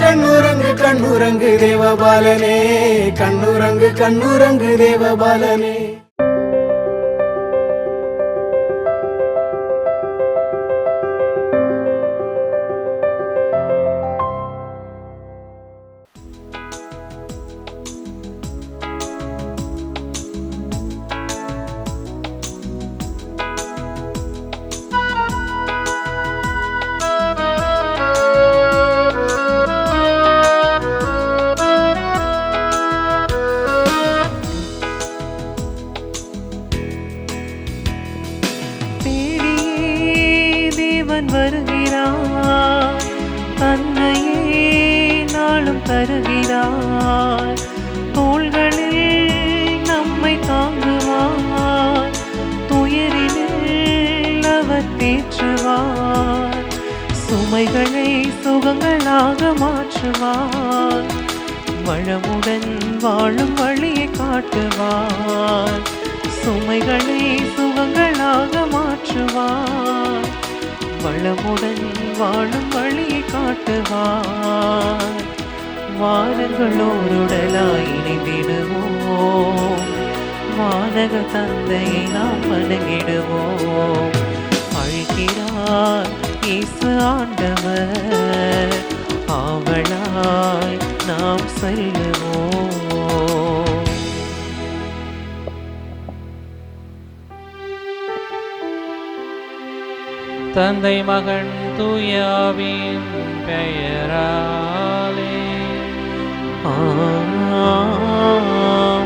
கண்ணுரங்கு கண்ணுரங்கு தேவபாலனே, கண்ணுரங்கு கண்ணுரங்கு தேவபாலனே. வருகிறார், தன்னையே நாளும் தருகிறார், தோள்களில் நம்மை தாங்குவார், துயரில் அவர் தேற்றுவார், சுமைகளை சுகங்களாக மாற்றுவார், வளமுடன் வாழும் வழியை காட்டுவார், சுமைகளை சுகங்களாக மாற்றுவார், வளமுடன் வாழும் வழியை காட்டுவார். வானங்களோருடலாய் இணைந்திடுவோம், வானக தந்தையை நாம் வணங்கிடுவோம். அழைக்கிறார் இயேசு ஆண்டவர், ஆவலாய் நாம் செல்லுவோம். தந்தை மகன் தூயாவின் பெயராலே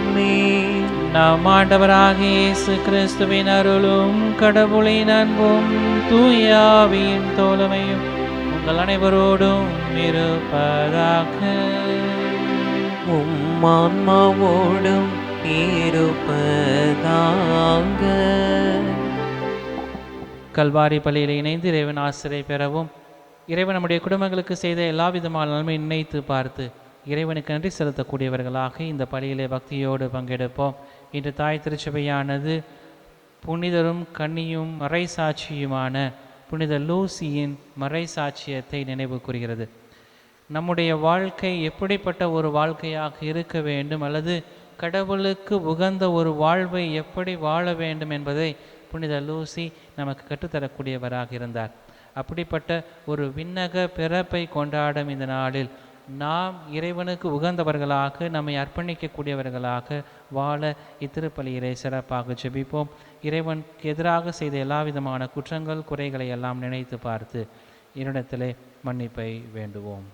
ஆமென். நம் ஆண்டவராகிய இயேசு கிறிஸ்துவின் அருளும் கடவுளின் அன்பும் தூயாவின் தோழமையும் உங்கள் அனைவரோடும் இருப்பதாக. உம் ஆன்மாவோடும் இருப்பதாக. கல்வாரி பள்ளியில் இணைந்து இறைவன் ஆசிரியை பெறவும், இறைவன் நம்முடைய குடும்பங்களுக்கு செய்த எல்லா விதமான நன்மை நினைத்து பார்த்து இறைவனுக்கு நன்றி செலுத்தக்கூடியவர்களாக இந்த பள்ளியிலே பக்தியோடு பங்கெடுப்போம். இன்று தாய் திருச்சபையானது புனிதரும் கன்னியும் மறை சாட்சியுமான புனித லூசியின் மறை சாட்சியத்தை நினைவு கூறுகிறது. நம்முடைய வாழ்க்கை எப்படிப்பட்ட ஒரு வாழ்க்கையாக இருக்க வேண்டும், அல்லது கடவுளுக்கு உகந்த ஒரு வாழ்வை எப்படி வாழ வேண்டும் என்பதை புனித லூசி நமக்கு கற்றுத்தரக்கூடியவராக இருந்தார். அப்படிப்பட்ட ஒரு விண்ணக பிறப்பை கொண்டாடும் இந்த நாளில் நாம் இறைவனுக்கு உகந்தவர்களாக, நம்மை அர்ப்பணிக்கக்கூடியவர்களாக வாழ இத்திருப்பலியிலே சிறப்பாக ஜெபிப்போம். இறைவனுக்கு எதிராக செய்த எல்லா விதமான குற்றங்கள் குறைகளை எல்லாம் நினைத்து பார்த்து என்னிடத்திலே மன்னிப்பை வேண்டுவோம்.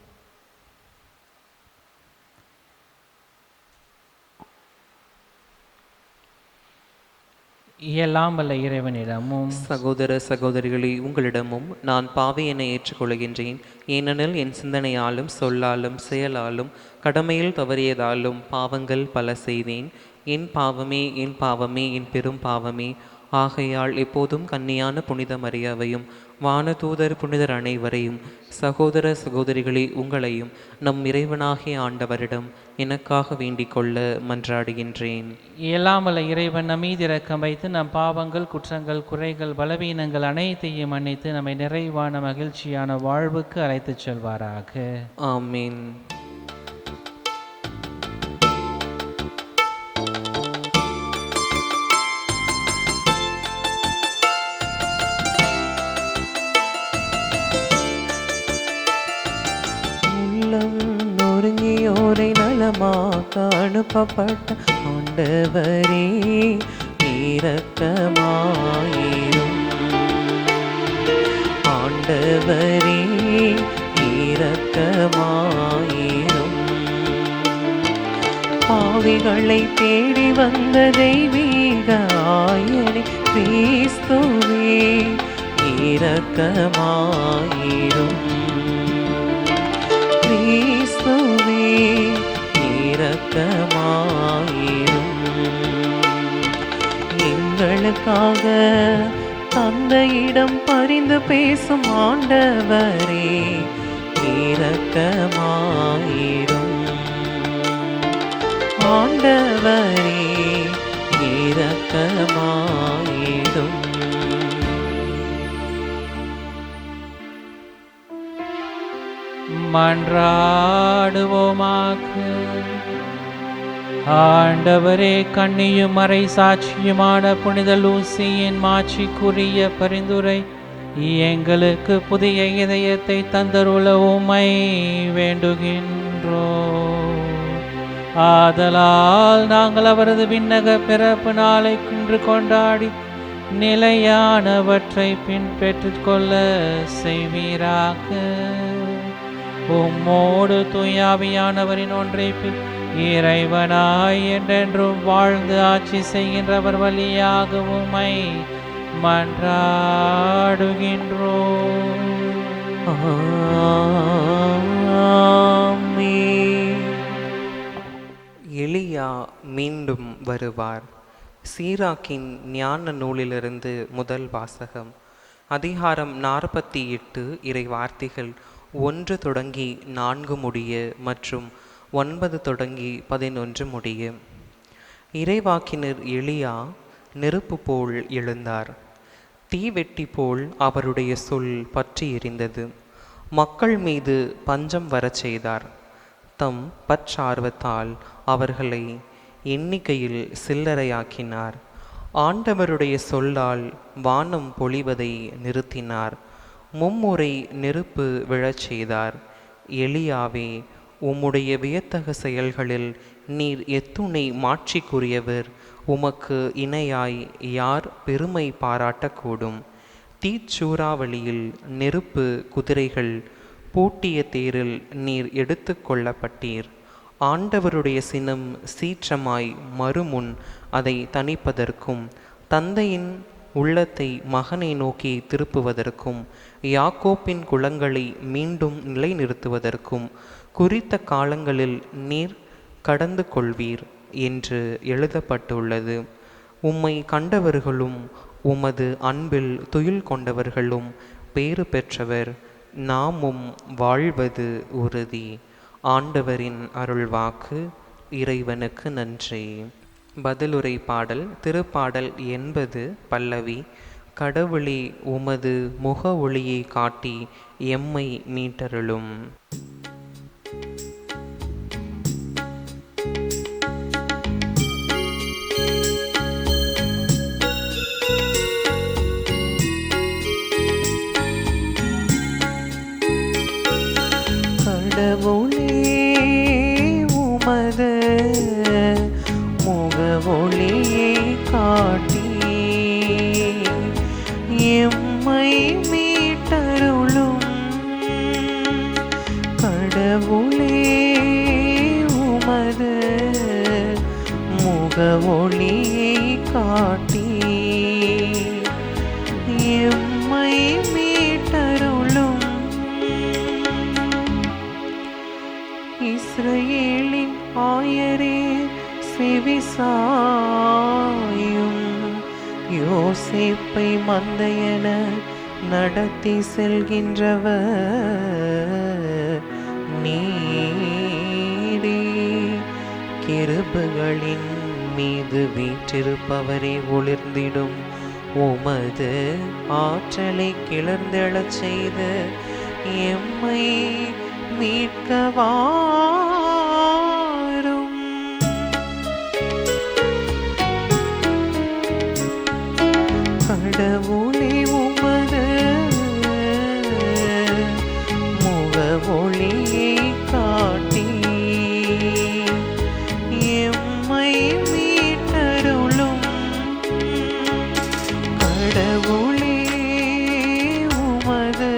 இயலாம் வல்ல இறைவனிடமும் சகோதர சகோதரிகளே, உங்களிடமும் நான் பாவியனை ஏற்றுக்கொள்கின்றேன். ஏனெனில் என் சிந்தனையாலும் சொல்லாலும் செயலாலும் கடமையில் தவறியதாலும் பாவங்கள் பல செய்தேன். என் பாவமே என் பாவமே என் பெரும் பாவமே. ஆகையால் எப்போதும் கன்னியான புனித மரியாவையும் வானதூதர் புனிதர் அனைவரையும், சகோதர சகோதரிகளே உங்களையும் நம் இறைவனாகிய ஆண்டவரிடம் எனக்காக வேண்டிக் கொள்ள மன்றாடுகின்றேன். இயலாமல இறைவன் நம்மீது இரக்கம் வைத்து நம் பாவங்கள் குற்றங்கள் குறைகள் பலவீனங்கள் அனைத்தையும் மன்னித்து நம்மை நிறைவான மகிழ்ச்சியான வாழ்வுக்கு அழைத்துச் செல்வாராக. ஆமீன். நொறுங்கியோரை நலமாக்க அனுப்பப்பட்ட ஆண்டவரே இரக்கமாயிரும். ஆண்டவரே இரக்கமாயிரும். பாவிகளை தேடி வந்த தெய்வீக ஆயனே கிறிஸ்துவே இரக்கமாயிரும். கிறிஸ்துவே இரக்கமாயிரும். எங்களுக்காக தந்தையிடம் பரிந்து பேசும் ஆண்டவரே இரக்கமாயிரும். ஆண்டவரே இரக்கமாயிரும். மன்றாடுவோமாக. ஆண்டவரே, கண்ணியும் மறை சாட்சியுமான புனித லூசியின் மாட்சிக்குரிய பரிந்துரை எங்களுக்கு புதிய இதயத்தை தந்தருள உம்மை வேண்டுகின்றோம். ஆதலால் நாங்கள் அவரது விண்ணக பிறப்பு நாளை இன்று கொண்டாடி நிலையானவற்றை பின்பற்றிக் கொள்ள செய்வீராக. உம்மோடு தூயாவியானவரின் ஒன்றைப்பில் இறைவனாய் என்றென்றும் வாழ்ந்து ஆட்சி செய்கின்றவர் வழியாக உம்மை மன்றாடுகின்றோம். ஆமென். எலியா மீண்டும் வருவார். சீராக்கின் ஞான நூலிலிருந்து முதல் வாசகம். அதிகாரம் 48. இறை வார்த்தைகள் 1 தொடங்கி 4 முடிய மற்றும் 9 தொடங்கி 11 முடிய. இறைவாக்கினர் எலியா நெருப்பு போல் எழுந்தார். தீவெட்டி போல் அவருடைய சொல் பற்றி எரிந்தது. மக்கள் மீது பஞ்சம் வரச் செய்தார். தம் பற்றார்வத்தால் அவர்களை எண்ணிக்கையில் சில்லறையாக்கினார். ஆண்டவருடைய சொல்லால் வானம் பொழிவதை நிறுத்தினார். மும்முறை நெருப்பு விழச் செய்தார். எலியாவே, உம்முடைய வியத்தகு செயல்களில் நீர் எத்துணை மாட்சிக்குரியவர். உமக்கு இணையாய் யார் பெருமை பாராட்டக்கூடும்? தீச்சூறாவளியில் நெருப்பு குதிரைகள் பூட்டிய தேரில் நீர் எடுத்து கொள்ளப்பட்டீர். ஆண்டவருடைய சினம் சீற்றமாய் மறுமுன் அதை தணிப்பதற்கும் தந்தையின் உள்ளத்தை மகனை நோக்கி திருப்புவதற்கும் யாக்கோப்பின் குளங்களை மீண்டும் நிலைநிறுத்துவதற்கும் குறித்த காலங்களில் நீர் கடந்து கொள்வீர் என்று எழுதப்பட்டுள்ளது. உம்மை கண்டவர்களும் உமது அன்பில் துயில் கொண்டவர்களும் பேறு பெற்றவர். நாமும் வாழ்வது உறுதி. ஆண்டவரின் அருள்வாக்கு. இறைவனுக்கு நன்றி. பதிலுரை பாடல். திருப்பாடல் 80 பல்லவி. கடவுளே, உமது முக ஒளியை காட்டி எம்மை மீட்டருளும். கடவுளே, உமது முக ஒளியை காட்டி எம்மை மீட்டருளும். கடவுளே, உமது முக ஒளியை காட்டி எம்மை மீட்டருளும். இஸ்ரவேலின் ஆயரே செவிசாயும். யோசேப்பை மந்தையென நடத்தி செல்கின்றவர் நீரே. கிருபைகளின் மீது வீற்றிருப்பவரே, ஒளிர்ந்திடும் உமது ஆற்றலை கிளர்ந்தெழச் செய்து எம்மை மீட்க வாரும். கடவுளே, உமது முக ஒளியை காட்டி எம்மை மீட்டருளும். கடவுளே, உமது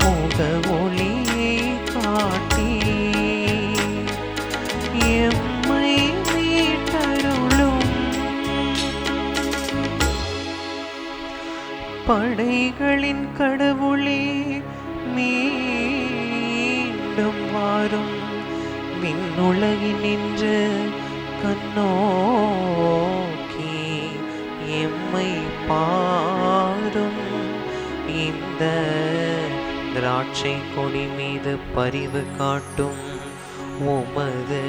முக ஒளியை காட்டி எம்மை மீட்டருளும். படைகளின் கடவுளே, மீண்டும் வாரும். விண்ணுலகில் நின்று கண்ணோக்கி எம்மை பாரும். இந்த திராட்சை கொடி மீது பரிவு காட்டும். உமது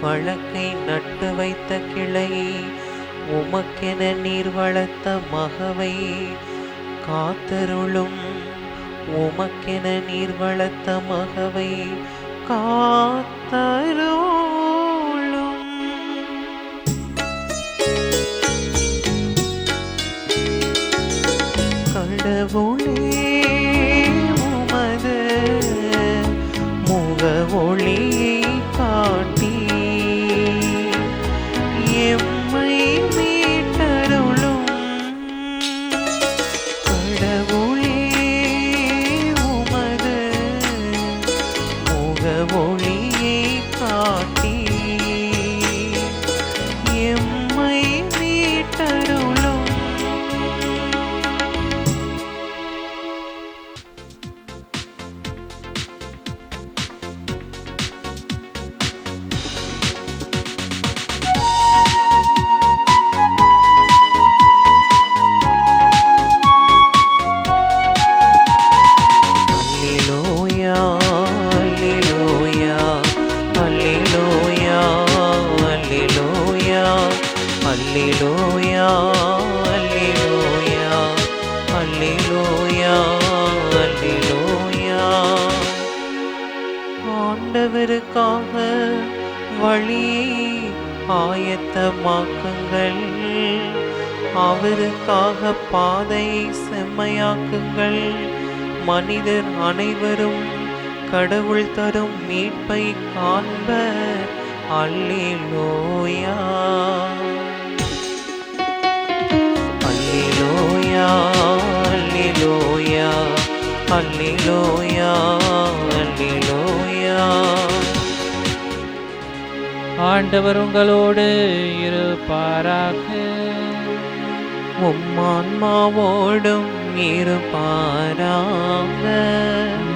வழக்கை நட்டு வைத்த கிளையை, உமக்கென நீர் வளர்த்த மகவை காத்தருளும். உமக்கென நீர் வளர்த்த மகவை காத்தருளும். கடவுளே, உமது முக ஒளியை காட்டி எம்மை மீட்டருளும். கடவுளே, உமது முக ஒளியை காட்டி எம்மை மீட்டருளும். அல்லேலூயா, அல்லேலூயா, அல்லேலூயா, அல்லேலூயா. ஆண்டவருக்காக வழியை ஆயத்தமாக்குங்கள், அவருக்காக பாதை செம்மையாக்குங்கள். மனிதர் அனைவரும் கடவுள் தரும் மீட்பை காண்பர். அல்லேலூயா, அல்லேலூயா, அல்லேலூயா, அல்லேலூயா, அல்லேலூயா. ஆண்டவர் உங்களோடு இருப்பாராக. உம்மான்மாவோடும் இருப்பாராக.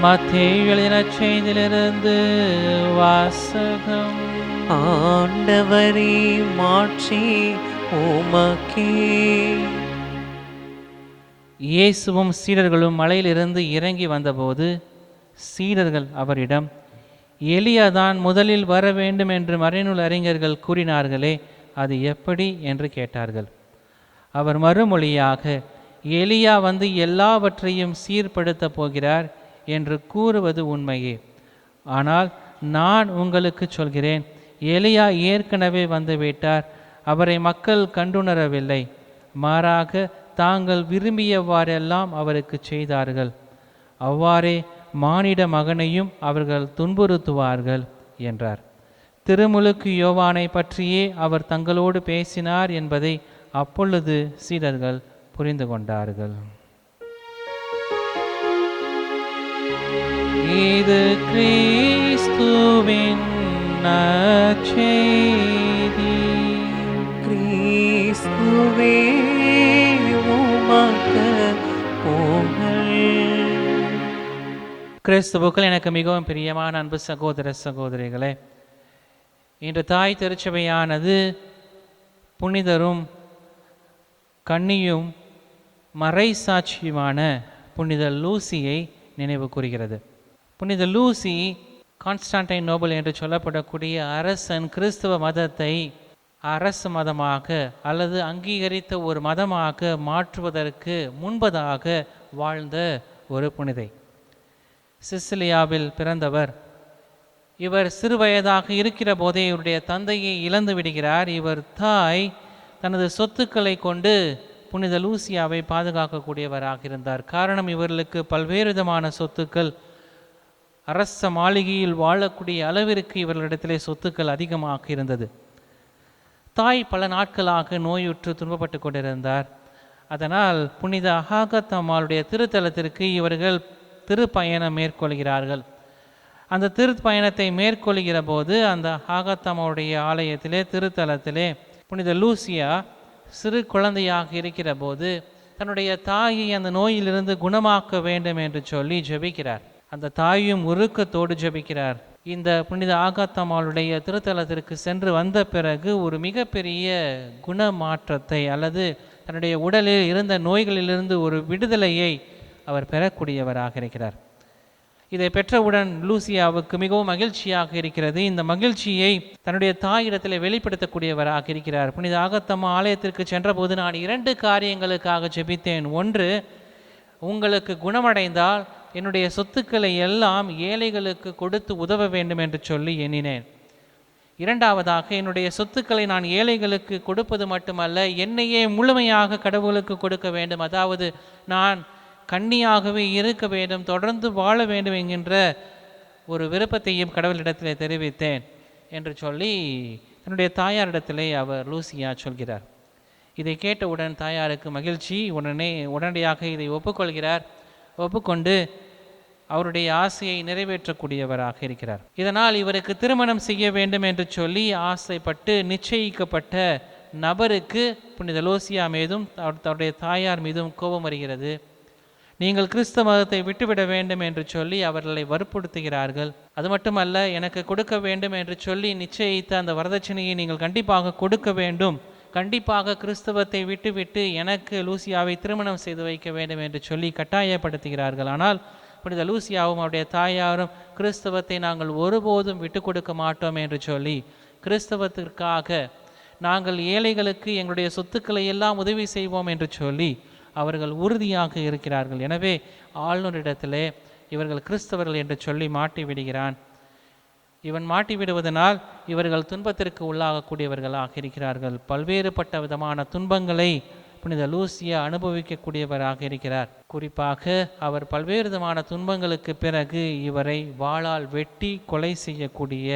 மத்தேயு எழுதின செய்தியிலிருந்து வாசகம். ஆண்டவரே, மாட்சி உமக்கே. இயேசுவும் சீடர்களும் மலையிலிருந்து இறங்கி வந்தபோது சீடர்கள் அவரிடம், எலியாதான் முதலில் வர வேண்டும் என்று மறைநூல் அறிஞர்கள் கூறினார்களே, அது எப்படி என்று கேட்டார்கள். அவர் மறுமொழியாக, எலியா வந்து எல்லாவற்றையும் சீர்படுத்தப் போகிறார் என்று கூறுவது உண்மையே. ஆனால் நான் உங்களுக்கு சொல்கிறேன், எலியா ஏற்கனவே வந்துவிட்டார். அவரை மக்கள் கண்டுணரவில்லை. மாறாக தாங்கள் விரும்பியவாறெல்லாம் அவருக்கு செய்தார்கள். அவ்வாறே மானிட மகனையும் அவர்கள் துன்புறுத்துவார்கள் என்றார். திருமுழுக்கு யோவானை பற்றியே அவர் தங்களோடு பேசினார் என்பதை அப்பொழுது சீடர்கள் புரிந்து கொண்டார்கள். இது கிறிஸ்துவின் நற்செய்தி. கிறிஸ்துவே, உமக்கு புகழ். கிறிஸ்துவுக்குள் எனக்கு மிகவும் பிரியமான அன்பு சகோதர சகோதரிகளே, இன்று தாய் திருச்சபையானது புனிதரும் கன்னியும் மறைசாட்சியுமான புனித லூசியை நினைவு கூறுகிறது. புனித லூசி கான்ஸ்டான்டைன் நோபல் என்று சொல்லப்படக்கூடிய அரசன் கிறிஸ்துவ மதத்தை அரசு மதமாக அல்லது அங்கீகரித்த ஒரு மதமாக மாற்றுவதற்கு முன்பதாக வாழ்ந்த ஒரு புனிதை. சிசிலியாவில் பிறந்தவர். இவர் சிறுவயதாக இருக்கிற போதே இவருடைய தந்தையை இழந்து விடுகிறார். இவர் தாய் தனது சொத்துக்களை கொண்டு புனித லூசியாவை பாதுகாக்கக்கூடியவராக இருந்தார். காரணம், இவர்களுக்கு பல்வேறு விதமான சொத்துக்கள், அரச மாளிகையில் வாழக்கூடிய அளவிற்கு இவர்களிடத்திலே சொத்துக்கள் அதிகமாக இருந்தது. தாய் பல நாட்களாக நோயுற்று துன்பப்பட்டு கொண்டிருந்தார். அதனால் புனித அகாகத்தம்மாளுடைய திருத்தலத்திற்கு இவர்கள் திருப்பயணம் மேற்கொள்கிறார்கள். அந்த திருப்பயணத்தை மேற்கொள்கிற போது அந்த அகாகத்தம்மாவுடைய ஆலயத்திலே, திருத்தலத்திலே புனித லூசியா சிறு குழந்தையாக இருக்கிற போது தன்னுடைய தாயை அந்த நோயிலிருந்து குணமாக்க வேண்டும் என்று சொல்லி ஜெபிக்கிறார். அந்த தாயும் உருக்கத்தோடு ஜெபிக்கிறார். இந்த புனித ஆகாத்தம்மாளுடைய திருத்தலத்திற்கு சென்று வந்த பிறகு ஒரு மிகப்பெரிய குணமாற்றத்தை அல்லது தன்னுடைய உடலில் இருந்த நோய்களிலிருந்து ஒரு விடுதலையை அவர் பெறக்கூடியவராக இருக்கிறார். இதை பெற்றவுடன் லூசியாவுக்கு மிகவும் மகிழ்ச்சியாக இருக்கிறது. இந்த மகிழ்ச்சியை தன்னுடைய தாயிடத்தில் வெளிப்படுத்தக்கூடியவராக இருக்கிறார். புனித ஆகாத்தம்மா ஆலயத்திற்கு சென்றபோது, நான் 2 காரியங்களுக்காக ஜெபித்தேன். ஒன்று, உங்களுக்கு குணமடைந்தால் என்னுடைய சொத்துக்களை எல்லாம் ஏழைகளுக்கு கொடுத்து உதவ வேண்டும் என்று சொல்லி எண்ணினேன். இரண்டாவதாக, என்னுடைய சொத்துக்களை நான் ஏழைகளுக்கு கொடுப்பது மட்டுமல்ல, என்னையே முழுமையாக கடவுளுக்கு கொடுக்க வேண்டும். அதாவது நான் கன்னியாகவே இருக்க வேண்டும், தொடர்ந்து வாழ வேண்டும் என்கின்ற ஒரு விருப்பத்தையும் கடவுளிடத்திலே தெரிவித்தேன் என்று சொல்லி தன்னுடைய தாயாரிடத்திலே அவர் லூசியா சொல்கிறார். இதை கேட்டவுடன் தாயாருக்கு மகிழ்ச்சி. உடனடியாக இதை ஒப்புக்கொள்கிறார். ஒப்புக்கொண்டு அவருடைய ஆசையை நிறைவேற்றக்கூடியவராக இருக்கிறார். இதனால் இவருக்கு திருமணம் செய்ய வேண்டும் என்று சொல்லி ஆசைப்பட்டு நிச்சயிக்கப்பட்ட நபருக்கு புனித லூசியா மீதும் அவருடைய தாயார் மீதும் கோபம் வருகிறது. நீங்கள் கிறிஸ்தவ மதத்தை விட்டுவிட வேண்டும் என்று சொல்லி அவர்களை வற்புறுத்துகிறார்கள். அது மட்டுமல்ல, எனக்கு கொடுக்க வேண்டும் என்று சொல்லி நிச்சயித்த அந்த வரதட்சணையை நீங்கள் கண்டிப்பாக கொடுக்க வேண்டும், கண்டிப்பாக கிறிஸ்தவத்தை விட்டுவிட்டு எனக்கு லூசியாவை திருமணம் செய்து வைக்க வேண்டும் என்று சொல்லி கட்டாயப்படுத்துகிறார்கள். ஆனால் புனித லூசியாவும் அவருடைய தாயாரும் கிறிஸ்தவத்தை நாங்கள் ஒருபோதும் விட்டு கொடுக்க மாட்டோம் என்று சொல்லி கிறிஸ்தவத்திற்காக நாங்கள் ஏழைகளுக்கு எங்களுடைய சொத்துக்களை எல்லாம் உதவி செய்வோம் என்று சொல்லி அவர்கள் உறுதியாக இருக்கிறார்கள். எனவே ஆளுநரிடத்திலே இவர்கள் கிறிஸ்தவர்கள் என்று சொல்லி மாட்டி விடுகிறான். இவன் மாட்டி விடுவதனால் இவர்கள் துன்பத்திற்கு உள்ளாகக்கூடியவர்களாக இருக்கிறார்கள். பல்வேறுபட்ட விதமான துன்பங்களை புனித லூசியா அனுபவிக்கக்கூடியவராக இருக்கிறார். குறிப்பாக அவர் பல்வேறு விதமான துன்பங்களுக்கு பிறகு இவரை வாளால் வெட்டி கொலை செய்யக்கூடிய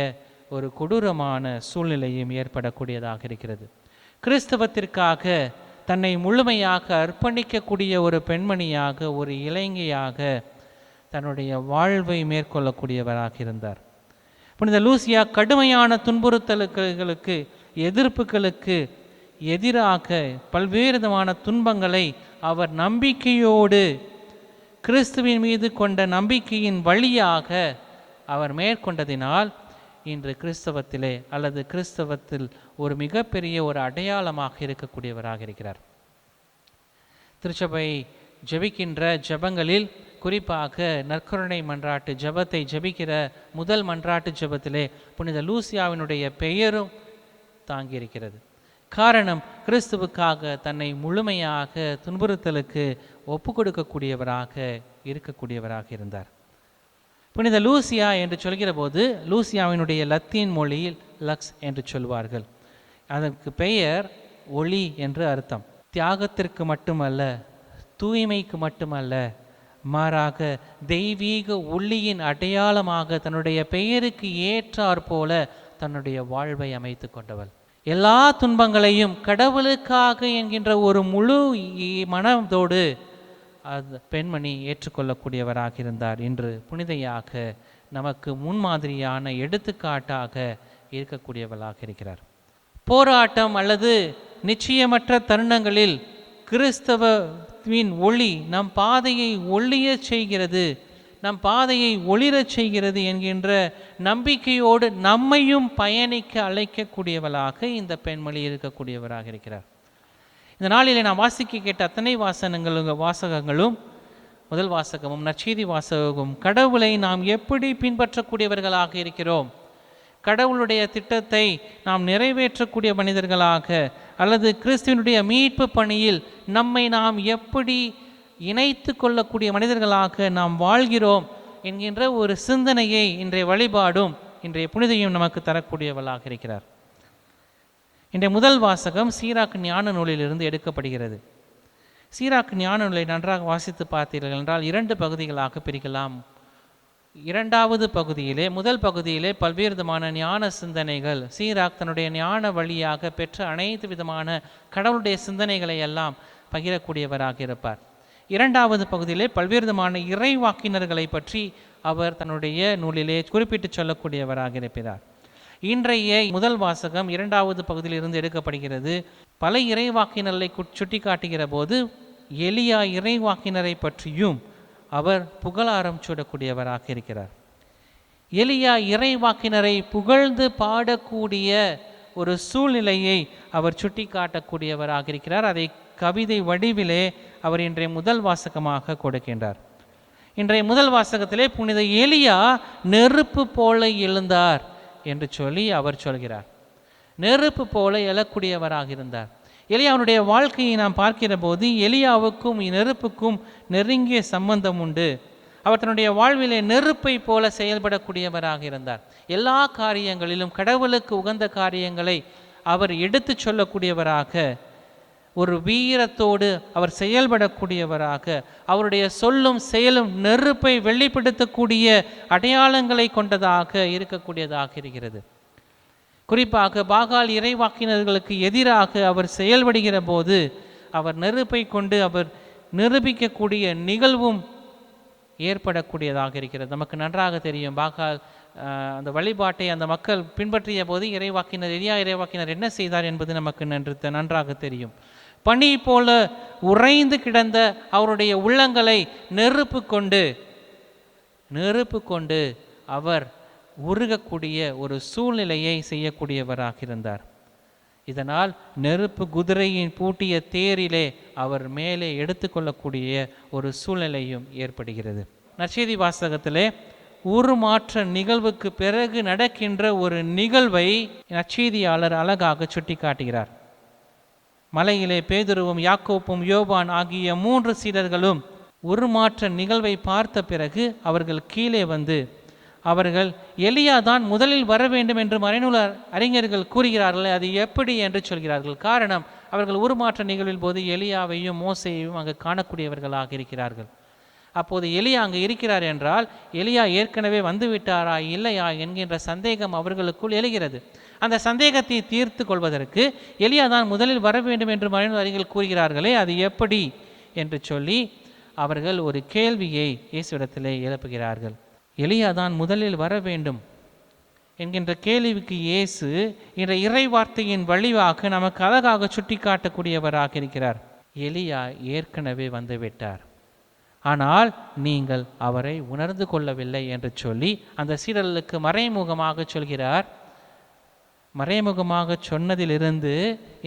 ஒரு கொடூரமான சூழ்நிலையும் ஏற்படக்கூடியதாக இருக்கிறது. கிறிஸ்தவத்திற்காக தன்னை முழுமையாக அர்ப்பணிக்கக்கூடிய ஒரு பெண்மணியாக, ஒரு இளைஞியாக தன்னுடைய வாழ்வை மேற்கொள்ளக்கூடியவராக இருந்தார். புனித லூசியா கடுமையான துன்புறுத்தல்களுக்கு, எதிர்ப்புகளுக்கு எதிராக பல்வேறு விதமான துன்பங்களை அவர் நம்பிக்கையோடு கிறிஸ்துவின் மீது கொண்ட நம்பிக்கையின் வழியாக அவர் மேற்கொண்டதினால் இன்று கிறிஸ்தவத்திலே அல்லது கிறிஸ்தவத்தில் ஒரு மிகப்பெரிய ஒரு அடையாளமாக இருக்கக்கூடியவராக இருக்கிறார். திருச்சபை ஜெபிக்கின்ற ஜெபங்களில் குறிப்பாக நற்கருணை மன்றாட்டு ஜெபத்தை ஜெபிக்கிற முதல் மன்றாட்டு ஜெபத்திலே புனித லூசியாவினுடைய பெயரும் தாங்கியிருக்கிறது. காரணம், கிறிஸ்துவுக்காக தன்னை முழுமையாக துன்புறுத்தலுக்கு ஒப்பு கொடுக்கக்கூடியவராக இருக்கக்கூடியவராக இருந்தார். புனித லூசியா என்று சொல்கிற போது லூசியாவினுடைய லத்தீன் மொழியில் லக்ஸ் என்று சொல்வார்கள். அதற்கு பெயர் ஒளி என்று அர்த்தம். தியாகத்திற்கு மட்டுமல்ல, தூய்மைக்கு மட்டுமல்ல, மாறாக தெய்வீக ஒளியின் அடையாளமாக தன்னுடைய பெயருக்கு ஏற்றாற் போல தன்னுடைய வாழ்வை அமைத்து கொண்டவள். எல்லா துன்பங்களையும் கடவுளுக்காக என்கின்ற ஒரு முழு மனதோடு அந்த பெண்மணி ஏற்றுக்கொள்ளக்கூடியவராக இருந்தார். இன்று புனிதையாக நமக்கு முன்மாதிரியான எடுத்துக்காட்டாக இருக்கக்கூடியவளாக இருக்கிறார். போராட்டம் அல்லது நிச்சயமற்ற தருணங்களில் கிறிஸ்தவின் ஒளி நம் பாதையை ஒளியச் செய்கிறது, நம் பாதையை ஒளிரச் செய்கிறது என்கின்ற நம்பிக்கையோடு நம்மையும் பயணிக்க அழைக்கக்கூடியவளாக இந்த பெண்மொழி இருக்கக்கூடியவராக இருக்கிறார். இந்த நாளிலே நாம் வாசிக்க கேட்ட அத்தனை வாசகங்களும் முதல் வாசகமும் நற்செய்தி வாசகமும் கடவுளை நாம் எப்படி பின்பற்றக்கூடியவர்களாக இருக்கிறோம், கடவுளுடைய திட்டத்தை நாம் நிறைவேற்றக்கூடிய மனிதர்களாக அல்லது கிறிஸ்துவனுடைய மீட்பு பணியில் நம்மை நாம் எப்படி இணைத்து கொள்ளக்கூடிய மனிதர்களாக நாம் வாழ்கிறோம் என்கின்ற ஒரு சிந்தனையை இன்றைய வழிபாடும் இன்றைய புனிதையும் நமக்கு தரக்கூடியவளாக இருக்கிறார். இன்றைய முதல் வாசகம் சீராக்கு ஞான நூலிலிருந்து எடுக்கப்படுகிறது. சீராக்கு ஞான நூலை நன்றாக வாசித்து பார்த்தீர்கள் என்றால் 2 பகுதிகளாக பிரிக்கலாம். 2வது பகுதியிலே, முதல் பகுதியிலே பல்வேறு விதமான ஞான சிந்தனைகள், சீராக் தன்னுடைய ஞான வழியாக பெற்ற அனைத்து விதமான கடவுளுடைய சிந்தனைகளை எல்லாம் பகிரக்கூடியவராக இருப்பார். 2வது பகுதியிலே பல்வேறு விதமான இறைவாக்கினர்களை பற்றி அவர் தன்னுடைய நூலிலே குறிப்பிட்டு சொல்லக்கூடியவராக இருப்பார். இன்றைய முதல் வாசகம் 2வது பகுதியிலிருந்து எடுக்கப்படுகிறது. பல இறைவாக்கினர்களை சுட்டி காட்டுகிற போது எலியா இறைவாக்கினரை பற்றியும் அவர் புகழாரம் சூடக்கூடியவராக இருக்கிறார். எலியா இறைவாக்கினரை புகழ்ந்து பாடக்கூடிய ஒரு சூழ்நிலையை அவர் சுட்டி காட்டக்கூடியவராக இருக்கிறார். அதை கவிதை வடிவிலே அவர் இன்றைய முதல் வாசகமாக கொடுக்கின்றார். இன்றைய முதல் வாசகத்திலே புனித எலியா நெருப்பு போல எழுந்தார் என்று சொல்லி அவர் சொல்கிறார். நெருப்பு போல எழக்கூடியவராக இருந்தார். எலியாவுடைய வாழ்க்கையை நாம் பார்க்கிற போது எலியாவுக்கும் நெருப்புக்கும் நெருங்கிய சம்பந்தம் உண்டு. அவர் தன்னுடைய வாழ்விலே நெருப்பை போல செயல்படக்கூடியவராக இருந்தார். எல்லா காரியங்களிலும் கடவுளுக்கு உகந்த காரியங்களை அவர் எடுத்து சொல்லக்கூடியவராக, ஒரு வீரத்தோடு அவர் செயல்படக்கூடியவராக, அவருடைய சொல்லும் செயலும் நெருப்பை வெளிப்படுத்தக்கூடிய அடையாளங்களை கொண்டதாக இருக்கக்கூடியதாக இருக்கிறது. குறிப்பாக பாகால் இறைவாக்கினர்களுக்கு எதிராக அவர் செயல்படுகிற போது அவர் நெருப்பை கொண்டு அவர் நிரூபிக்கக்கூடிய நிகழ்வும் ஏற்படக்கூடியதாக இருக்கிறது. நமக்கு நன்றாக தெரியும், பாகால் அந்த வழிபாட்டை அந்த மக்கள் பின்பற்றிய போது எலியா இறைவாக்கினர் என்ன செய்தார் என்பது நமக்கு நன்றாக தெரியும். பனி போல உறைந்து கிடந்த அவருடைய உள்ளங்களை நெருப்பு கொண்டு அவர் உருகக்கூடிய ஒரு சூழ்நிலையை செய்யக்கூடியவராக இருந்தார். இதனால் நெருப்பு குதிரையின் பூட்டிய தேரிலே அவர் மேலே எடுத்துக்கொள்ளக்கூடிய ஒரு சூழ்நிலையும் ஏற்படுகிறது. நற்செய்தி வாசகத்திலே உருமாற்ற நிகழ்வுக்கு பிறகு நடக்கின்ற ஒரு நிகழ்வை நற்செய்தியாளர் அழகாக சுட்டி காட்டுகிறார். மலையிலே பேதுருவும் யாக்கோப்பும் யோவான் ஆகிய 3 சீடர்களும் உருமாற்ற நிகழ்வை பார்த்த பிறகு அவர்கள் கீழே வந்து, அவர்கள் எலியா தான் முதலில் வர வேண்டும் என்று மறைநூல் அறிஞர்கள் கூறுகிறார்கள், அது எப்படி என்று சொல்கிறார்கள். காரணம், அவர்கள் உருமாற்ற நிகழ்வின் போது எலியாவையும் மோசேயையும் அங்கு காணக்கூடியவர்களாக இருக்கிறார்கள். அப்போது எலியா அங்கு இருக்கிறார் என்றால் எலியா ஏற்கனவே வந்துவிட்டாரா இல்லையா என்கின்ற சந்தேகம் அவர்களுக்குள் எழுகிறது. அந்த சந்தேகத்தை தீர்த்து கொள்வதற்கு எலியா தான் முதலில் வர வேண்டும் என்று மறைநூல் அறிஞர்கள் கூறுகிறார்களே, அது எப்படி என்று சொல்லி அவர்கள் ஒரு கேள்வியை இயேசுவிடத்திலே எழுப்புகிறார்கள். எலியா தான் முதலில் வர வேண்டும் என்கின்ற கேள்விக்கு இயேசு என்ற இறை வார்த்தையின் வழிவாக நமக்கு அழகாக சுட்டி காட்டக்கூடியவராக இருக்கிறார். எலியா ஏற்கனவே வந்துவிட்டார், ஆனால் நீங்கள் அவரை உணர்ந்து கொள்ளவில்லை என்று சொல்லி அந்த சீடர்களுக்கு மறைமுகமாக சொல்கிறார். மறைமுகமாக சொன்னதிலிருந்து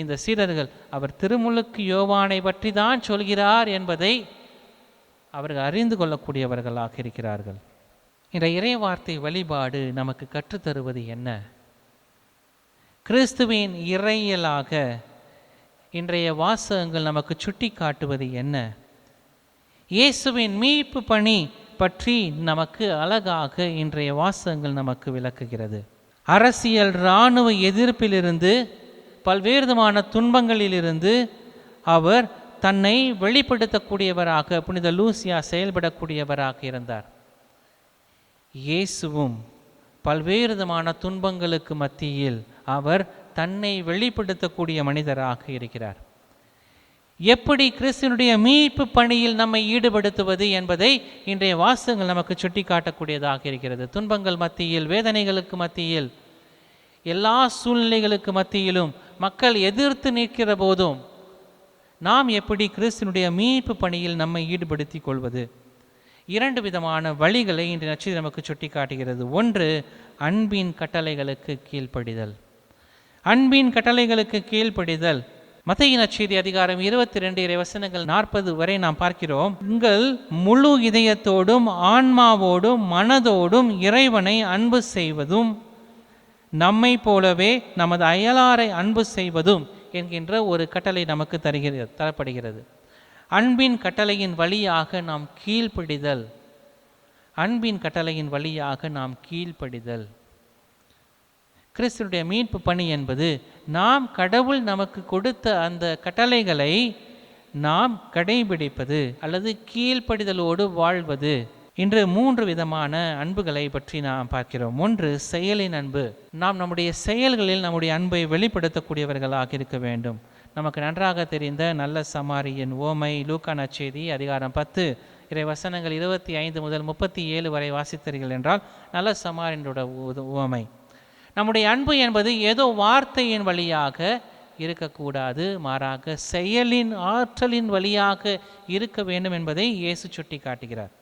இந்த சீடர்கள் அவர் திருமுழுக்கு யோவானை பற்றி தான் சொல்கிறார் என்பதை அவர்கள் அறிந்து கொள்ளக்கூடியவர்களாக இருக்கிறார்கள். இந்த இறை வார்த்தை வழிபாடு நமக்கு கற்றுத்தருவது என்ன? கிறிஸ்துவின் இறையியலாக இன்றைய வாசகங்கள் நமக்கு சுட்டி காட்டுவது என்ன? இயேசுவின் மீட்பு பணி பற்றி நமக்கு அழகாக இன்றைய வாசகங்கள் நமக்கு விளக்குகிறது. அரசியல் இராணுவ எதிர்ப்பிலிருந்து, பல்வேறு விதமான துன்பங்களிலிருந்து அவர் தன்னை வெளிப்படுத்தக்கூடியவராக புனித லூசியா செயல்படக்கூடியவராக இருந்தார். இயேசுவும் பல்வேறு விதமான துன்பங்களுக்கு மத்தியில் அவர் தன்னை வெளிப்படுத்தக்கூடிய மனிதராக இருக்கிறார். எப்படி கிறிஸ்துவனுடைய மீட்பு பணியில் நம்மை ஈடுபடுத்துவது என்பதை இன்றைய வாசகங்கள் நமக்கு சுட்டி காட்டக்கூடியதாக இருக்கிறது. துன்பங்கள் மத்தியில், வேதனைகளுக்கு மத்தியில், எல்லா சூழ்நிலைகளுக்கு மத்தியிலும் மக்கள் எதிர்த்து நிற்கிற போதும் நாம் எப்படி கிறிஸ்துவனுடைய மீட்பு பணியில் நம்மை ஈடுபடுத்தி கொள்வது? 2 விதமான வழிகளை இன்று நற்செய்தி நமக்கு சுட்டி காட்டுகிறது. ஒன்று, அன்பின் கட்டளைகளுக்கு கீழ்ப்படிதல். அன்பின் கட்டளைகளுக்கு கீழ்ப்படிதல். மத்தேயு நற்செய்தி அதிகாரம் 22 இறைவசனங்கள் 40 வரை நாம் பார்க்கிறோம். உங்கள் முழு இதயத்தோடும் ஆன்மாவோடும் மனதோடும் இறைவனை அன்பு செய்வதும் நம்மை போலவே நமது அயலாரை அன்பு செய்வதும் என்கின்ற ஒரு கட்டளை நமக்கு தரப்படுகிறது. அன்பின் கட்டளையின் வழியாக நாம் கீழ்ப்படிதல். அன்பின் கட்டளையின் வழியாக நாம் கீழ்ப்படிதல். கிறிஸ்துடைய மீட்பு பணி என்பது நாம் கடவுள் நமக்கு கொடுத்த அந்த கட்டளைகளை நாம் கடைபிடிப்பது அல்லது கீழ்ப்படிதலோடு வாழ்வது. இன்று 3 விதமான அன்புகளை பற்றி நாம் பார்க்கிறோம். ஒன்று, செயலின் அன்பு. நாம் நம்முடைய செயல்களில் நம்முடைய அன்பை வெளிப்படுத்தக்கூடியவர்களாக இருக்க வேண்டும். நமக்கு நன்றாக தெரிந்த நல்ல சமாரியன் ஓமை லூக்கா நற்செய்தி அதிகாரம் 10 இறைவசனங்கள் 25 முதல் 37 வரை வாசித்தீர்கள் என்றால் நல்ல சமாரியனோட ஓமை. நம்முடைய அன்பு என்பது ஏதோ வார்த்தையின் வழியாக இருக்கக்கூடாது, மாறாக செயலின் ஆற்றலின் வழியாக இருக்க வேண்டும் என்பதை இயேசு சுட்டி காட்டுகிறார்.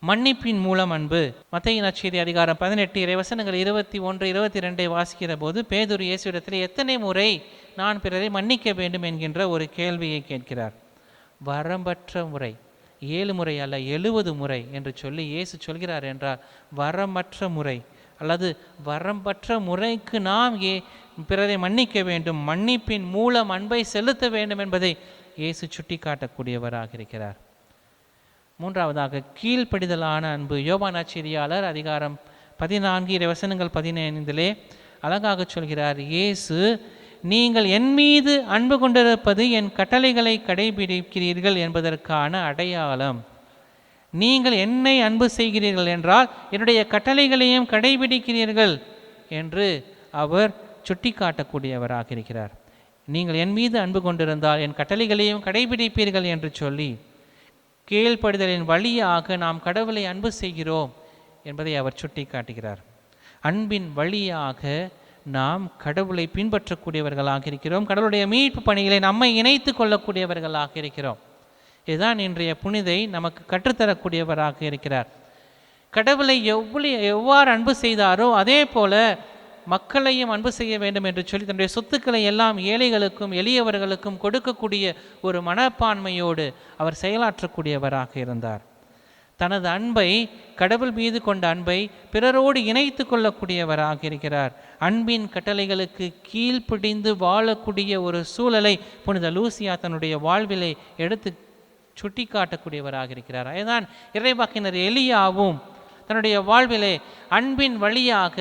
மன்னிப்பின் மூலம் அன்பு. மத்தேயு நற்செய்தி அதிகாரம் 18 இறைவசனங்கள் 21, 22 வாசிக்கிற போது பேதுரு இயேசுவிடத்தில் எத்தனை முறை நான் பிறரை மன்னிக்க வேண்டும் என்கின்ற ஒரு கேள்வியை கேட்கிறார். வரம்பற்ற முறை, 7 முறை அல்ல 70 முறை என்று சொல்லி இயேசு சொல்கிறார் என்றால் வரம்பற்ற முறை அல்லது வரம்பற்ற முறைக்கு நாம் பிறரை மன்னிக்க வேண்டும், மன்னிப்பின் மூலம் அன்பை செலுத்த வேண்டும் என்பதை இயேசு சுட்டி காட்டக்கூடியவராக இருக்கிறார். மூன்றாவதாக கீழ்ப்படிதலான அன்பு. யோவான் நற்செய்தியாளர் அதிகாரம் 14 இறைவசனங்கள் 15 அழகாக சொல்கிறார், இயேசு, நீங்கள் என் மீது அன்பு கொண்டிருப்பது என் கட்டளைகளை கடைபிடிக்கிறீர்கள் என்பதற்கான அடையாளம். நீங்கள் என்னை அன்பு செய்கிறீர்கள் என்றால் என்னுடைய கட்டளைகளையும் கடைபிடிக்கிறீர்கள் என்று அவர் சுட்டிக்காட்டக்கூடியவராக இருக்கிறார். நீங்கள் என் மீது அன்பு கொண்டிருந்தால் என் கட்டளைகளையும் கடைபிடிப்பீர்கள் என்று சொல்லி கீழ்ப்படிதலின் வழியாக நாம் கடவுளை அன்பு செய்கிறோம் என்பதை அவர் சுட்டி காட்டுகிறார். அன்பின் வழியாக நாம் கடவுளை பின்பற்றக்கூடியவர்களாக இருக்கிறோம். கடவுளுடைய மீட்பு பணிகளை நம்மை இணைத்து கொள்ளக்கூடியவர்களாக இருக்கிறோம். இதுதான் இன்றைய புனிதை நமக்கு கற்றுத்தரக்கூடியவராக இருக்கிறார். கடவுளை எவ்வாறு அன்பு செய்தாரோ அதே போல மக்களையும் அன்பு செய்ய வேண்டும் என்று சொல்லி தன்னுடைய சொத்துக்களை எல்லாம் ஏழைகளுக்கும் எளியவர்களுக்கும் கொடுக்கக்கூடிய ஒரு மனப்பான்மையோடு அவர் செயலாற்றக்கூடியவராக இருந்தார். தனது அன்பை, கடவுள் மீது கொண்ட அன்பை பிறரோடு இணைத்து கொள்ளக்கூடியவராக இருக்கிறார். அன்பின் கட்டளைகளுக்கு கீழ்ப்பிடிந்து வாழக்கூடிய ஒரு சூழலை புனித லூசியா தன்னுடைய வாழ்விலை எடுத்து சுட்டி காட்டக்கூடியவராக இருக்கிறார். அதுதான் இறைவாக்கினர் எலியாவும் தன்னுடைய வாழ்விலே அன்பின் வழியாக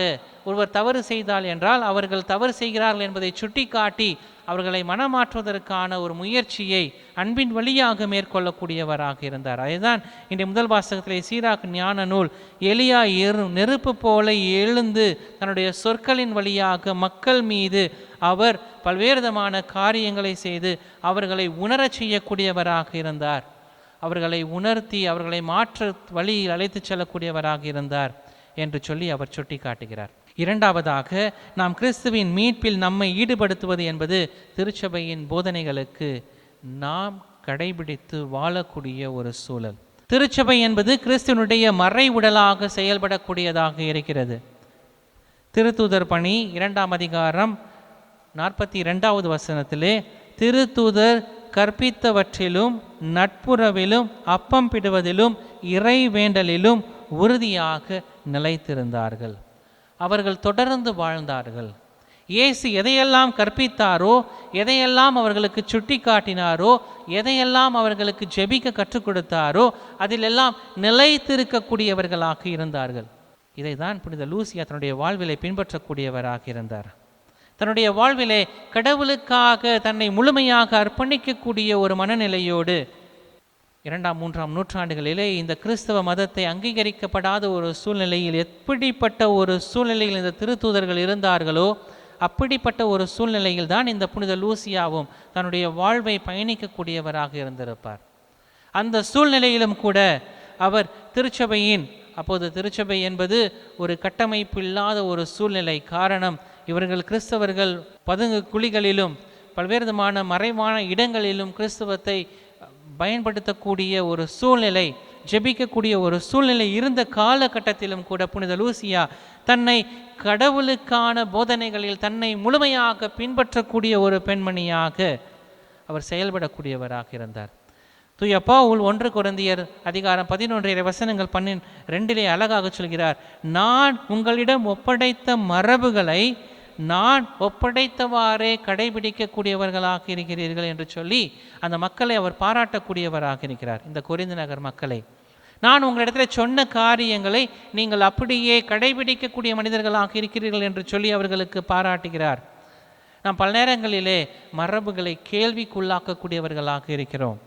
ஒருவர் தவறு செய்தால் என்றால் அவர்கள் தவறு செய்கிறார்கள் என்பதை சுட்டி காட்டி அவர்களை மனமாற்றுவதற்கான ஒரு முயற்சியை அன்பின் வழியாக மேற்கொள்ளக்கூடியவராக இருந்தார். அதுதான் இன்றைய முதல் வாசகத்திலே சீராக் ஞான நூல் எலியா நெருப்பு போல எழுந்து தன்னுடைய சொற்களின் வழியாக மக்கள் மீது அவர் பல்வேறு விதமான காரியங்களை செய்து அவர்களை உணரச் செய்யக்கூடியவராக இருந்தார். அவர்களை உணர்த்தி அவர்களை மாற்று வழியில் அழைத்து செல்லக்கூடியவராக இருந்தார் என்று சொல்லி அவர் சுட்டி காட்டுகிறார். இரண்டாவதாக, நாம் கிறிஸ்துவின் மீட்பில் நம்மை ஈடுபடுத்துவது என்பது திருச்சபையின் போதனைகளுக்கு நாம் கடைபிடித்து வாழக்கூடிய ஒரு சூழல். திருச்சபை என்பது கிறிஸ்துவனுடைய மறை உடலாக செயல்படக்கூடியதாக இருக்கிறது. திருத்தூதர் பணி 2ஆம் அதிகாரம் 42வது வசனத்திலே, திருத்தூதர் கற்பித்தவற்றிலும் நட்புறவிலும் அப்பம் பிடுவதிலும் இறை வேண்டலிலும் உறுதியாக நிலைத்திருந்தார்கள். அவர்கள் தொடர்ந்து வாழ்ந்தார்கள். இயேசு எதையெல்லாம் கற்பித்தாரோ, எதையெல்லாம் அவர்களுக்கு சுட்டி காட்டினாரோ, எதையெல்லாம் அவர்களுக்கு ஜெபிக்க கற்றுக் கொடுத்தாரோ அதிலெல்லாம் நிலைத்திருக்கக்கூடியவர்களாக இருந்தார்கள். இதை தான் புனித லூசியா தன்னுடைய வாழ்விலை பின்பற்றக்கூடியவராக இருந்தார். தன்னுடைய வாழ்விலே கடவுளுக்காக தன்னை முழுமையாக அர்ப்பணிக்கக்கூடிய ஒரு மனநிலையோடு 2ஆம் 3ஆம் நூற்றாண்டுகளிலே இந்த கிறிஸ்தவ மதத்தை அங்கீகரிக்கப்படாத ஒரு சூழ்நிலையில் எப்படிப்பட்ட ஒரு சூழ்நிலையில் இந்த திருத்தூதர்கள் இருந்தார்களோ அப்படிப்பட்ட ஒரு சூழ்நிலையில் தான் இந்த புனித லூசியாவும் தன்னுடைய வாழ்வை பயணிக்கக்கூடியவராக இருந்திருப்பார். அந்த சூழ்நிலையிலும் கூட அவர் திருச்சபையின், அப்போது திருச்சபை என்பது ஒரு கட்டமைப்பு இல்லாத ஒரு சூழ்நிலை. காரணம், இவர்கள் கிறிஸ்தவர்கள் பதுங்கு குழிகளிலும் பல்வேறு விதமான மறைவான இடங்களிலும் கிறிஸ்தவத்தை பயன்படுத்தக்கூடிய ஒரு சூழ்நிலை, ஜெபிக்கக்கூடிய ஒரு சூழ்நிலை இருந்த காலகட்டத்திலும் கூட புனித லூசியா தன்னை கடவுளுக்கான போதனைகளில் தன்னை முழுமையாக பின்பற்றக்கூடிய ஒரு பெண்மணியாக அவர் செயல்படக்கூடியவராக இருந்தார். தூய பவுல் 1 கொரிந்தியர் அதிகாரம் 11 வசனங்கள் 12 அழகாக சொல்கிறார், நான் உங்களிடம் ஒப்படைத்த மரபுகளை நான் ஒப்படைத்தவாறே கடைபிடிக்கக்கூடியவர்களாக இருக்கிறீர்கள் என்று சொல்லி அந்த மக்களை அவர் பாராட்டக்கூடியவராக இருக்கிறார். இந்த கொரிந்து நகர் மக்களை, நான் உங்களிடத்தில் சொன்ன காரியங்களை நீங்கள் அப்படியே கடைபிடிக்கக்கூடிய மனிதர்களாக இருக்கிறீர்கள் என்று சொல்லி அவர்களுக்கு பாராட்டுகிறார். நாம் பல நேரங்களிலே மரபுகளை கேள்விக்குள்ளாக்கக்கூடியவர்களாக இருக்கிறோம்.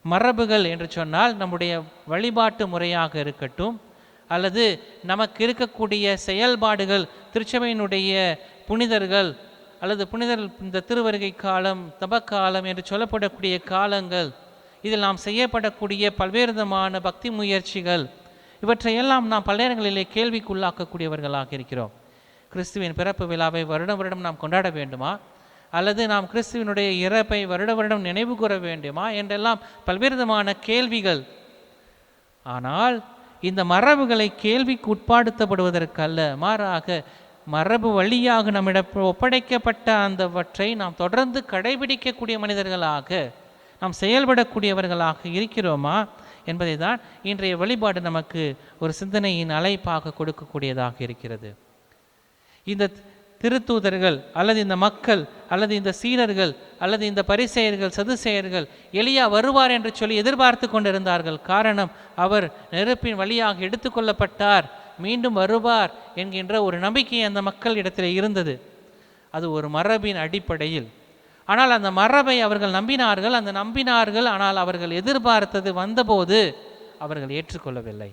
மரபுகள் என்று சொன்னால் நம்முடைய வழிபாட்டு முறையாக இருக்கட்டும், அல்லது நமக்கு இருக்கக்கூடிய செயல்பாடுகள், திருச்சபையினுடைய புனிதர்கள் அல்லது புனிதர் இந்த திருவருகை காலம், தபக்காலம் என்று சொல்லப்படக்கூடிய காலங்கள், இதில் நாம் செய்யப்படக்கூடிய பல்வேறு விதமான பக்தி முயற்சிகள், இவற்றையெல்லாம் நாம் பல நேரங்களிலே கேள்விக்குள்ளாக்கக்கூடியவர்களாக இருக்கிறோம். கிறிஸ்துவின் பிறப்பு விழாவை வருடம் வருடம் நாம் கொண்டாட வேண்டுமா, அல்லது நாம் கிறிஸ்துவனுடைய இறப்பை வருட வருடம் நினைவு கூற வேண்டுமா என்றெல்லாம் பல்வேறு விதமான கேள்விகள். ஆனால் இந்த மரபுகளை கேள்விக்கு உட்படுத்தப்படுவதற்கல்ல, மாறாக மரபு வழியாக நம்மிடம் ஒப்படைக்கப்பட்ட அந்தவற்றை நாம் தொடர்ந்து கடைபிடிக்கக்கூடிய மனிதர்களாக நாம் செயல்படக்கூடியவர்களாக இருக்கிறோமா என்பதை தான் இன்றைய வழிபாடு நமக்கு ஒரு சிந்தனையின் அழைப்பாக கொடுக்கக்கூடியதாக இருக்கிறது. இந்த திருத்தூதர்கள் அல்லது இந்த மக்கள் அல்லது இந்த சீடர்கள் அல்லது இந்த பரிசேயர்கள் சதுசேயர்கள் எலியா வருவார் என்று சொல்லி எதிர்பார்த்து கொண்டிருந்தார்கள். காரணம், அவர் நெருப்பின் வழியாக எடுத்துக்கொள்ளப்பட்டார், மீண்டும் வருவார் என்கின்ற ஒரு நம்பிக்கை அந்த மக்கள் இடத்தில் இருந்தது. அது ஒரு மரபின் அடிப்படையில். ஆனால் அந்த மரபை அவர்கள் நம்பினார்கள். ஆனால் அவர்கள் எதிர்பார்த்தது வந்தபோது அவர்கள் ஏற்றுக்கொள்ளவில்லை.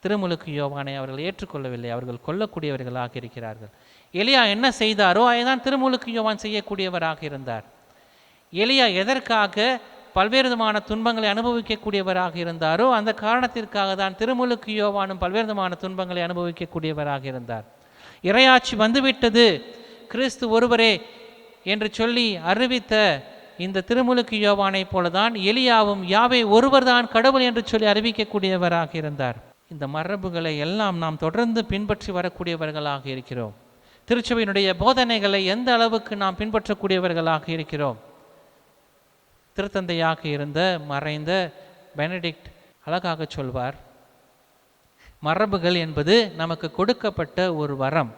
திருமுழுக்கு யோவானை அவர்கள் ஏற்றுக்கொள்ளவில்லை. அவர்கள் கொல்லக்கூடியவர்களாக இருக்கிறார்கள். எலியா என்ன செய்தாரோ அதுதான் திருமுழுக்கு யோவான் செய்யக்கூடியவராக இருந்தார். எலியா எதற்காக பல்வேறு விதமான துன்பங்களை அனுபவிக்கக்கூடியவராக இருந்தாரோ அந்த காரணத்திற்காக தான் திருமுழுக்கு யோவானும் பல்வேறு விதமான துன்பங்களை அனுபவிக்கக்கூடியவராக இருந்தார். இறையாட்சி வந்துவிட்டது, கிறிஸ்து ஒருவரே என்று சொல்லி அறிவித்த இந்த திருமுழுக்கு யோவானை போலதான் எலியாவும் யாவே ஒருவர்தான் கடவுள் என்று சொல்லி அறிவிக்கக்கூடியவராக இருந்தார். இந்த மரபுகளை எல்லாம் நாம் தொடர்ந்து பின்பற்றி வரக்கூடியவர்களாக இருக்கிறோம். திருச்சபையினுடைய போதனைகளை எந்த அளவுக்கு நாம் பின்பற்றக்கூடியவர்களாக இருக்கிறோம். திருத்தந்தையாக இருந்த மறைந்த பெனடிக்ட் அழகாக சொல்வார், மரபுகள் என்பது நமக்கு கொடுக்கப்பட்ட ஒரு வரம்.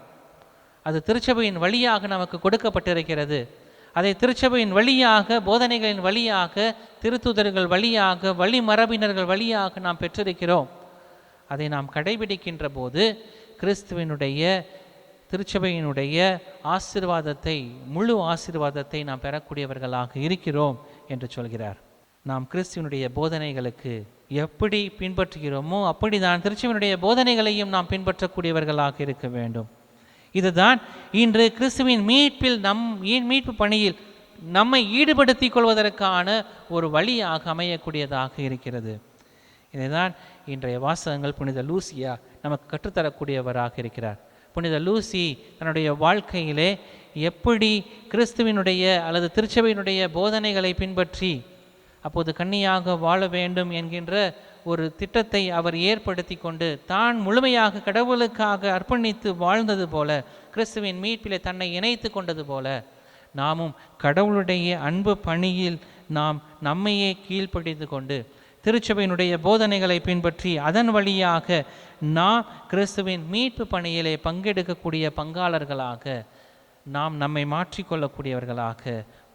அது திருச்சபையின் வழியாக நமக்கு கொடுக்கப்பட்டிருக்கிறது. அதை திருச்சபையின் வழியாக, போதனைகளின் வழியாக, திருத்தூதர்கள் வழியாக, வழி மரபினர்கள் வழியாக நாம் பெற்றிருக்கிறோம். அதை நாம் கடைபிடிக்கின்ற போது கிறிஸ்துவினுடைய திருச்சபையினுடைய ஆசீர்வாதத்தை, முழு ஆசீர்வாதத்தை நாம் பெறக்கூடியவர்களாக இருக்கிறோம் என்று சொல்கிறார். நாம் கிறிஸ்துவினுடைய போதனைகளுக்கு எப்படி பின்பற்றுகிறோமோ அப்படி தான் திருச்சபையினுடைய போதனைகளையும் நாம் பின்பற்றக்கூடியவர்களாக இருக்க வேண்டும். இதுதான் இன்று கிறிஸ்துவின் மீட்பில் மீட்பு பணியில் நம்மை ஈடுபடுத்திக் கொள்வதற்கான ஒரு வழியாக அமையக்கூடியதாக இருக்கிறது. இதைதான் இன்றைய வாசகங்கள் புனித லூசியா நமக்கு கற்றுத்தரக்கூடியவராக இருக்கிறார். புனித லூசி தன்னுடைய வாழ்க்கையிலே எப்படி கிறிஸ்துவினுடைய அல்லது திருச்சபையினுடைய போதனைகளை பின்பற்றி அப்போது கன்னியாக வாழ வேண்டும் என்கின்ற ஒரு திட்டத்தை அவர் ஏற்படுத்தி கொண்டு தான் முழுமையாக கடவுளுக்காக அர்ப்பணித்து வாழ்ந்தது போல, கிறிஸ்துவின் மீட்பிலே தன்னை இணைத்து கொண்டது போல, நாமும் கடவுளுடைய அன்பு பணியில் நாம் நம்மையே கீழ்ப்படித்து கொண்டு திருச்சபையினுடைய போதனைகளை பின்பற்றி அதன் வழியாக நாம் கிறிஸ்துவின் மீட்பு பணியிலே பங்கெடுக்கக்கூடிய பங்காளர்களாக நாம் நம்மை மாற்றிக்கொள்ளக்கூடியவர்களாக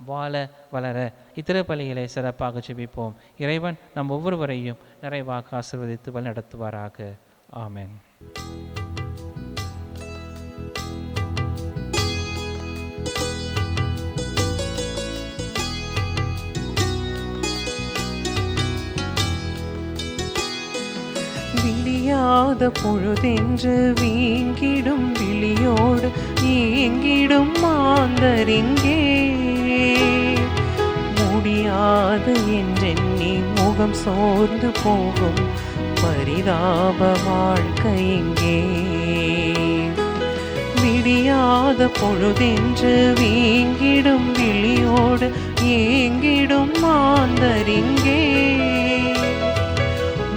வாழ வளர இத்திருப்பலியிலே சிறப்பாக ஜெபிப்போம். இறைவன் நம் ஒவ்வொருவரையும் நிறைவாக ஆசீர்வதித்து வழிநடத்துவாராக. ஆமென். விழியாத பொழுதென்று வீங்கிடும் விழியோடு ஏங்கிடும் மாந்தரிங்கே, முடியாது என்றெண்ணி முகம் சோர்ந்து போகும் பரிதாப வாழ்க்கை இங்கே. விடியாத பொழுதென்று வீங்கிடும் விழியோடு ஏங்கிடும் மாந்தரிங்கே,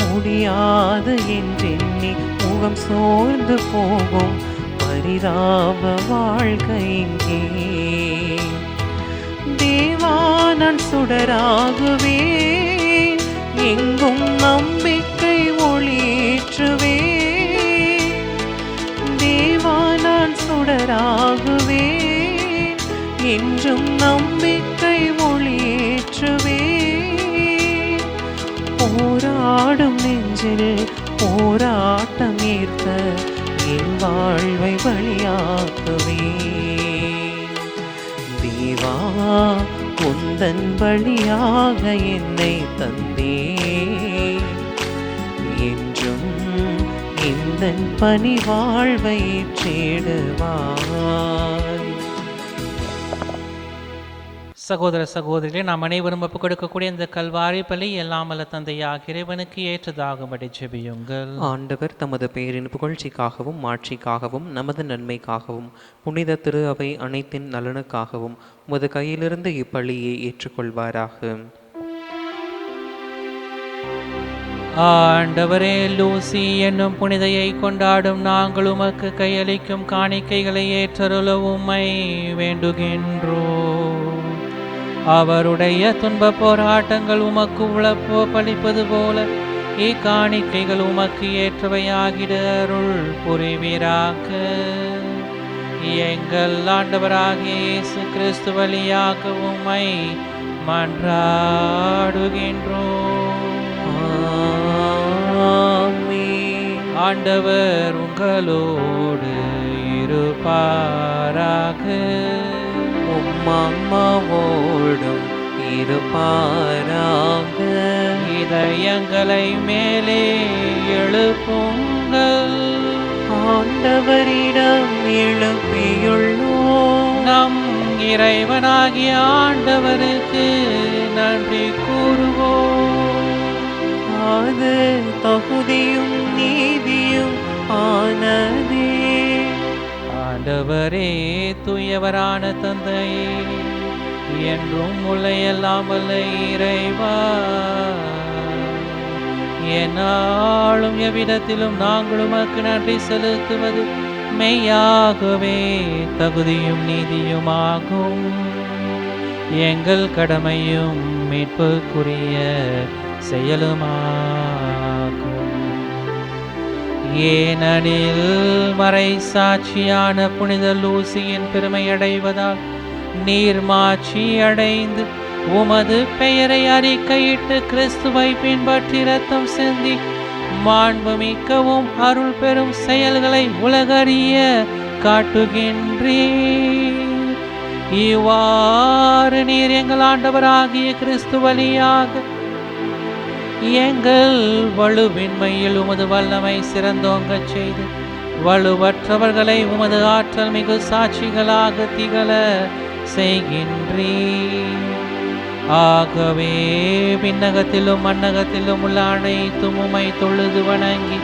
முடியாது என்றெண்ணி முகம் சோர்ந்து போகும் பரிதாப வாழ்க்கை இங்கே. தேவா நான் சுடராகுவேன், எங்கும் நம்பிக்கை ஒளியேற்றுவேன். தேவா நான் சுடராகுவேன், என்றும் நம்பிக்கை ஒளியேற்றுவேன். போராடும் நெஞ்சில் போராட்டம் ஏற்க என் வாழ்வை பலியாக்குவேன். தேவா உந்தன் பலியாக என்னை தந்தே, என்றும் எந்தன் பணி வாழ்வை ஏற்றிடுவாய். சகோதர சகோதரிகளே, நாம் அனைவரும் ஒப்புக் கொடுக்கக்கூடிய இந்த கல்வாரி பலி எல்லாம் வல்ல தந்தையாக இறைவனுக்கு ஏற்றதாகும்படி ஜெபியுங்கள். ஆண்டவர் தமது பெயரின் புகழ்ச்சிக்காகவும் மாட்சிக்காகவும் நமது நன்மைக்காகவும் புனித திரு அவை அனைத்தின் நலனுக்காகவும் உமது கையிலிருந்து இப்பலியை ஏற்றுக்கொள்வாராக. ஆண்டவரே, லூசி என்னும் புனிதையை கொண்டாடும் நாங்கள் உமக்கு கையளிக்கும் காணிக்கைகளை ஏற்றருள உம்மை வேண்டுகின்றோம். அவருடைய துன்ப போராட்டங்கள் உமக்கு உழப்போ பலிப்பது போல இக்காணிக்கைகள் உமக்கு ஏற்றவையாகிட அருள் புரிவீராக. எங்கள் ஆண்டவராகிய இயேசு கிறிஸ்து வழியாக உம்மை மன்றாடுகின்றோம். ஆமென். ஆண்டவர் உங்களோடு இருப்பாராக. உம்மாவோடும் இருப்பாராக. இதயங்களை மேலே எழுப்புங்கள். ஆண்டவரிடம் எழுப்பியுள்ளோம். நம் இறைவனாகிய ஆண்டவருக்கு நன்றி கூறுவோம். அது தகுதியும் நீதியும் ஆனதே. ஆண்டவரே, தூயவரான தந்தையே, என்றும் முளையெல்லாம் வல்ல இறைவா, என்னாலும் எவ்விடத்திலும் நாங்கள் உமக்கு நன்றி செலுத்துவது மெய்யாகவே தகுதியும் நீதியுமாகும். எங்கள் கடமையும் மீட்புக்குரிய செயலுமாகும். ஏனெனில் மறை சாட்சியான புனித லூசியின் பெருமை அடைவதால் நீர் மாட்சி அடைந்து உமது பெயரை அறிக்கையிட்டு கிறிஸ்துவை பின்பற்றி இரத்தம் சிந்தி மாண்புமிக்கவும் அருள் பெறும் செயல்களை உலகறிய காட்டுகின்றீர். இவ்வாறு நீர் எங்கள் ஆண்டவராகிய கிறிஸ்து வழியாக எங்கள் வலுவின்மையில் உமது வல்லமை சிறந்தோங்கச் செய்து வலுவற்றவர்களை உமது ஆற்றல் மிகு சாட்சிகளாக திகழ செய்கின்றீர். ஆகவே விண்ணகத்திலும் மண்ணகத்திலும் உள்ள அனைத்தும் உம்மை தொழுது வணங்கி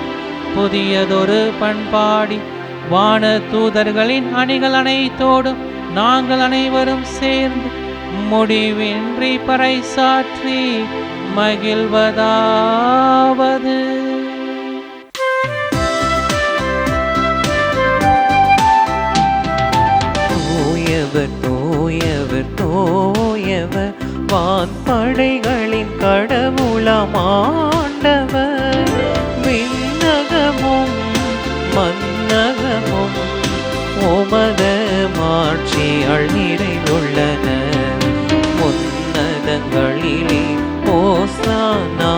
புதியதொரு பண்பாடி வான தூதர்களின் அணிகள் அனைத்தோடும் நாங்கள் அனைவரும் சேர்ந்து முடிவின்றி பறைசாற்றி மகிழ்வதாவது. தூயவர் தூயவர் தூயவர் வான்படைகளின் கடவுளமாண்டவர். விண்ணகமும் மன்னகமும் உமது மாட்சியால் நிறைந்துள்ளன. உன்னதங்களிலே ஓசானா,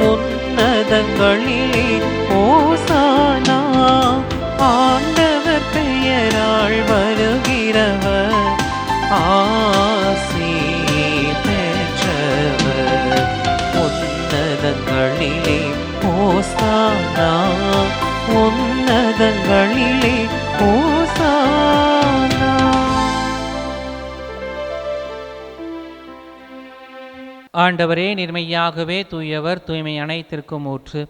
உன்னதங்களிலே ஓசானா. ஆண்டவர் பெயரால் வருகிறவர் ஆசி பெற்றவர். உன்னதங்களிலே ஓசானா, உன்னதங்களிலே ஓசானா. ஆண்டவரே, நிர்மையாகவே தூயவர், தூய்மை அனைத்திற்கும் ஊற்று.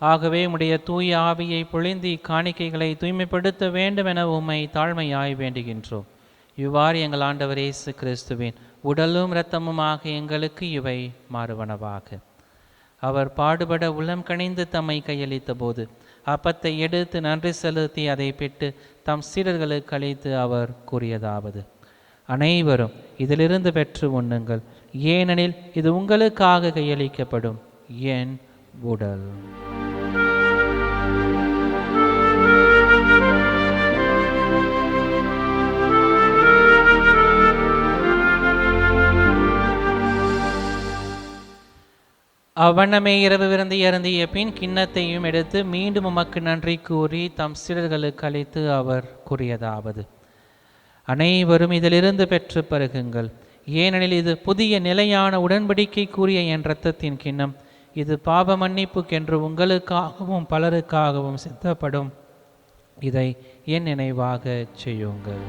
ஆகவே உம்முடைய தூய ஆவியை பொழிந்து இக்காணிக்கைகளை தூய்மைப்படுத்த வேண்டும் என உம்மை தாழ்மையாய் வேண்டுகின்றோம். இவ்வாறு எங்கள் ஆண்டவர் இயேசு கிறிஸ்துவின் உடலும் இரத்தமுமாக எங்களுக்கு இவை மாறுவனவாக. அவர் பாடுபட உளம் கனிந்து தம்மை கையளித்த போது அப்பத்தை எடுத்து நன்றி செலுத்தி அதை பெற்று தம் சீடர்களுக்கு அளித்து அவர் கூறியதாவது: அனைவரும் இதிலிருந்து பெற்று உண்ணுங்கள், ஏனெனில் இது உங்களுக்காக கையளிக்கப்படும் என் உடல். அவ்வண்ணமே இரவு விருந்து அருந்திய பின் கிண்ணத்தையும் எடுத்து மீண்டும் உமக்கு நன்றி கூறி தம் சீடர்களுக்கு அளித்து அவர் கூறியதாவது: அனைவரும் இதிலிருந்து பெற்று பருகுங்கள், ஏனெனில் இது புதிய நிலையான உடன்படிக்கை கூறிய என் இரத்தத்தின் கிண்ணம். இது பாவ மன்னிப்புக்கென்று உங்களுக்காகவும் பலருக்காகவும் சித்தப்படும். இதை என் நினைவாக செய்யுங்கள்.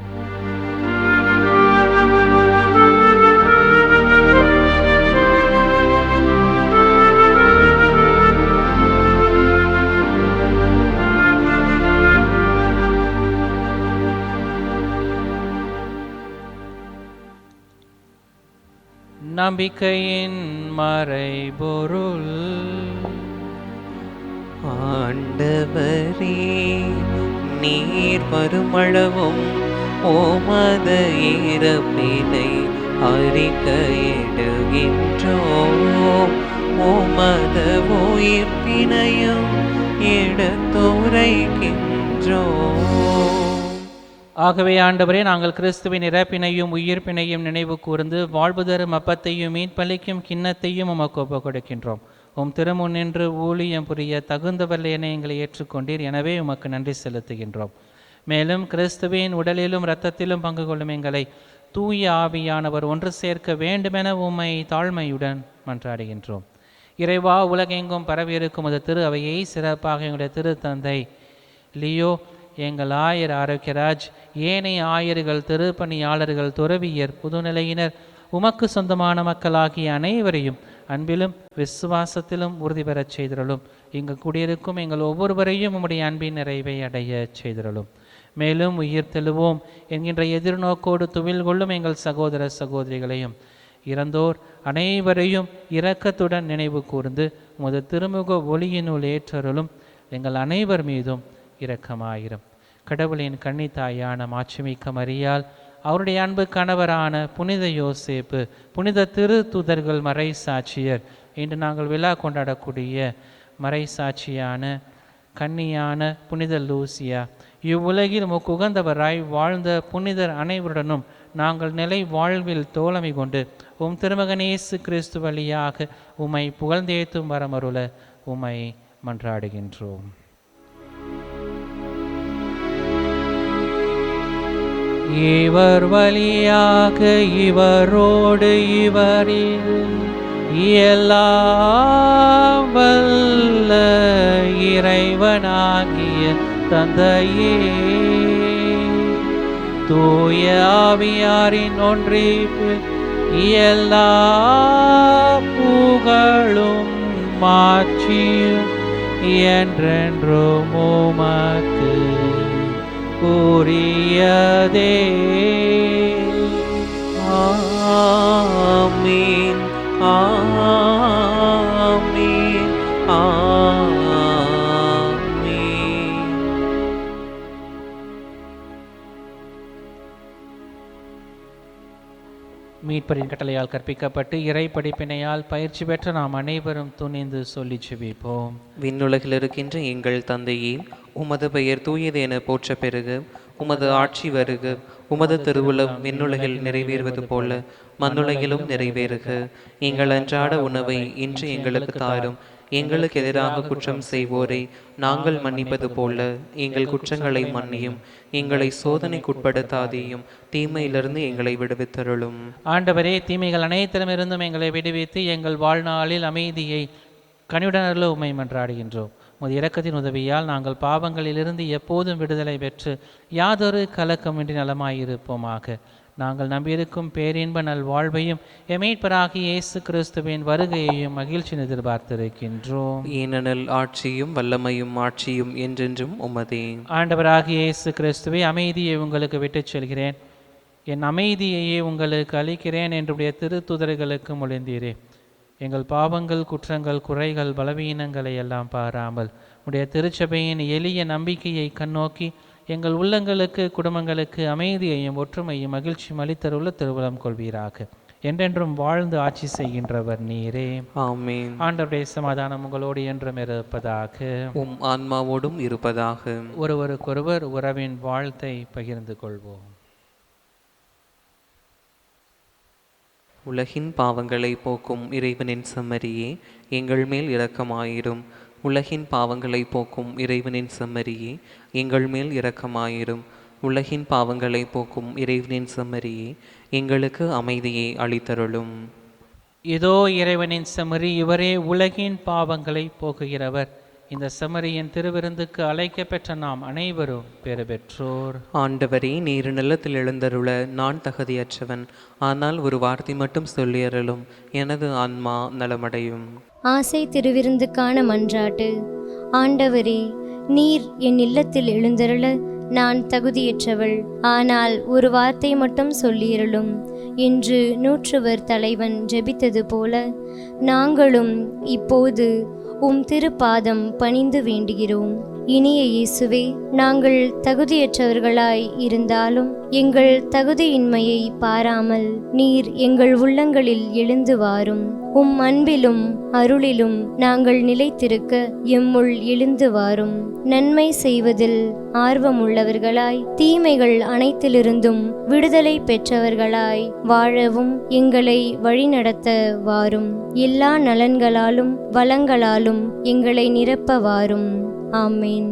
நம்பிக்கையின் மறைபொருள். ஆண்டவரே, நீர் வருமளவும் உமது இறப்பினை அறிக்கையிடுகின்றோம். உமது உயிர்ப்பினையும் எடுத்துரைக்கின்றோம். ஆகவே ஆண்டவரே, நாங்கள் கிறிஸ்துவின் இறப்பினையும் உயிர்ப்பினையும் நினைவு கூர்ந்து வாழ்வு தரும் அப்பத்தையும் மீட்பளிக்கும் கிண்ணத்தையும் உமக்கு ஒப்புக் கொடுக்கின்றோம். உம் திருமுன்னின்று ஊழியம் புரிய தகுந்தவர்கள் என எங்களை ஏற்றுக்கொண்டீர். எனவே உமக்கு நன்றி செலுத்துகின்றோம். மேலும் கிறிஸ்துவின் உடலிலும் இரத்தத்திலும் பங்கு கொள்ளும் எங்களை தூய ஆவியானவர் ஒன்று சேர்க்க வேண்டுமென உம்மை தாழ்மையுடன் மன்றாடுகின்றோம். இறைவா, உலகெங்கும் பரவியிருக்கும் அது திரு அவையை சிறப்பாக எங்களுடைய திருத்தந்தை லியோ, எங்கள் ஆயர் ஆரோக்கியராஜ், ஏனைய ஆயர்கள், திருப்பணியாளர்கள், துறவியர், புதுநிலையினர், உமக்கு சொந்தமான மக்களாகிய அனைவரையும் அன்பிலும் விசுவாசத்திலும் உறுதி பெறச் செய்திருளும். இங்கு குடியிருக்கும் எங்கள் ஒவ்வொருவரையும் உம்முடைய அன்பின் நிறைவை அடைய செய்திருளும். மேலும் உயிர் தெழுவோம் என்கின்ற எதிர்நோக்கோடு துவில் கொள்ளும் எங்கள் சகோதர சகோதரிகளையும் இறந்தோர் அனைவரையும் இரக்கத்துடன் நினைவு கூர்ந்து உமது திருமுக ஒளியினுள் ஏற்றருளும். எங்கள் அனைவர் மீதும் இரக்கமாயிரும். கடவுளின் கன்னித்தாயான மாட்சிமிக்க மரியாள், அவருடைய அன்பு கணவரான புனித யோசேப்பு, புனித திரு தூதர்கள், மறை சாட்சியர், இன்று நாங்கள் விழா கொண்டாடக்கூடிய மறை சாட்சியான கன்னியான புனித லூசியா, இவ்வுலகில் உமக்கு உகந்தவராய் வாழ்ந்த புனிதர் அனைவருடனும் நாங்கள் நிலை வாழ்வில் தோழமை கொண்டு உம் திருமகன் இயேசு கிறிஸ்து வழியாக உம்மை புகழ்ந்தேத்தும் வரமருள உம்மை மன்றாடுகின்றோம். இவர் வழியாக இவரோடு இவரில் எல்லாம் வல்ல இறைவனாகிய தந்தையே, தூய ஆவியாரின் ஒன்றிப்பில் எல்லா புகழும் மாட்சியும் என்றென்றும் உமக்கு உரியதே. ஆமீன், ஆமீன், ஆமீன். மீட்பரின் கட்டளையால் கற்பிக்கப்பட்டு இறை படிப்பினையால் பயிற்சி பெற்ற நாம் அனைவரும் துணிந்து சொல்லி செபிப்போம். விண்ணுலகில் இருக்கின்ற எங்கள் தந்தையே, உமது பெயர் தூயது என போற்ற பெறுக. உமது ஆட்சி வருக. உமது திருவுளம் விண்ணுலகில் நிறைவேறுவது போல மண்ணுலகிலும் நிறைவேறுக. எங்கள் அன்றாட உணவை இன்று எங்களுக்கு தாரும். எங்களுக்கு எதிராக குற்றம் செய்வோரை நாங்கள் மன்னிப்பது போல எங்கள் குற்றங்களை மன்னியும். எங்களை சோதனைக்குட்படுத்தாதேயும், தீமையிலிருந்து எங்களை விடுவித்தருளும். ஆண்டவரே, தீமைகள் அனைத்திலுமிருந்தும் எங்களை விடுவித்து எங்கள் வாழ்நாளில் அமைதியை கனிவுடனருள உம்மை மன்றாடுகின்றோம். உமது இரக்கத்தின் உதவியால் நாங்கள் பாவங்களிலிருந்து எப்போதும் விடுதலை பெற்று யாதொரு கலக்கமின்றி நலமாயிருப்போமாக. நாங்கள் நம்பியிருக்கும் பேரின்ப நல்வாழ்வையும் மீட்பராகிய இயேசு கிறிஸ்துவின் வருகையையும் மகிழ்ச்சி எதிர்பார்த்திருக்கின்றோம். ஏனெனில் ஆட்சியும் வல்லமையும் ஆட்சியும் என்றென்றும் உமதே. ஆண்டவராகிய இயேசு கிறிஸ்துவே, அமைதியை உங்களுக்கு விட்டுச் செல்கிறேன், என் அமைதியையே உங்களுக்கு அளிக்கிறேன் என்றுடைய திருத்துதர்களுக்கு மொழிந்தீரே. எங்கள் பாவங்கள், குற்றங்கள், குறைகள், பலவீனங்களை எல்லாம் பாராமல் உடைய திருச்சபையின் எளிய நம்பிக்கையை கண்ணோக்கி எங்கள் உள்ளங்களுக்கு, குடும்பங்களுக்கு அமைதியையும் ஒற்றுமையும் மகிழ்ச்சியும் அளித்தருள்ள திருவுளம் கொள்வீராக. என்றென்றும் வாழ்ந்து ஆட்சி செய்கின்றவர் நீரே. ஆமென். ஆண்டவருடைய சமாதானம் உங்களோடு என்றும் இருப்பதாக. உம் ஆன்மாவோடும் இருப்பதாக. ஒருவருக்கொருவர் உறவின் வாழ்த்தை பகிர்ந்து கொள்வோம். உலகின் பாவங்களை போக்கும் இறைவனின் செம்மறியே, எங்கள் மேல் இரக்கமாயிரும். உலகின் பாவங்களை போக்கும் இறைவனின் செம்மறியே, எங்கள் மேல் இரக்கமாயிரும். உலகின் பாவங்களை போக்கும் இறைவனின் செம்மறியே, எங்களுக்கு அமைதியை அளித்தருளும். இதோ இறைவனின் செம்மறி, இவரே உலகின் பாவங்களை போக்குகிறவர். இந்த செம்மறியின் திருவிருந்துக்கு அழைக்க பெற்ற நாம் அனைவரும் பெறு பெற்றோர். ஆண்டவரே, நீர் நிலத்தில் எழுந்தருள நான் தகுதியற்றவன். ஆனால் ஒரு வார்த்தை மட்டும் சொல்லியருளும், எனது ஆன்மா நலமடையும். ஆசை திருவிருந்துக்கான மன்றாட்டு. ஆண்டவரே, நீர் என் இல்லத்தில் எழுந்தருள நான் தகுதியற்றவள். ஆனால் ஒரு வார்த்தை மட்டும் சொல்லியருளும் என்று 100 தலைவன் ஜெபித்தது போல நாங்களும் இப்போது உம் திருப்பாதம் பணிந்து வேண்டுகிறோம். இனிய இயேசுவே, நாங்கள் தகுதியற்றவர்களாய் இருந்தாலும் எங்கள் தகுதியின்மையை பாராமல் நீர் எங்கள் உள்ளங்களில் எழுந்து வாரும். உம் அன்பிலும் அருளிலும் நாங்கள் நிலைத்திருக்க எம்முள் எழுந்து வாரும். நன்மை செய்வதில் ஆர்வமுள்ளவர்களாய் தீமைகள் அனைத்திலிருந்தும் விடுதலை பெற்றவர்களாய் வாழவும் எங்களை வழிநடத்த வாரும். எல்லா நலன்களாலும் வளங்களாலும் எங்களை நிரப்ப வாரும். ஆமேன்.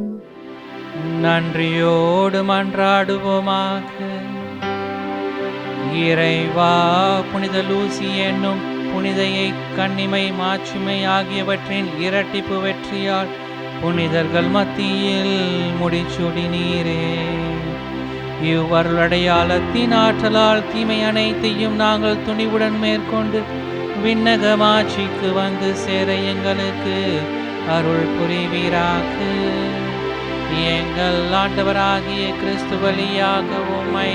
நன்றியோடு மன்றாடுவோமாக. இறைவா, புனித லூசி என்னும் புனிதையை கன்னிமை மாட்சிமை ஆகியவற்றின் இரட்டிப்பு வெற்றியால் புனிதர்கள் மத்தியில் முடிச்சுடி நீரே. இவ்வருளடையாளத்தின் ஆற்றலால் தீமை அனைத்தையும் நாங்கள் துணிவுடன் மேற்கொண்டு விண்ணக மாட்சிக்கு வந்து சேர எங்களுக்கு அருள் புரிவீராக. எங்கள் ஆண்டவராகிய கிறிஸ்து வழியாக உம்மை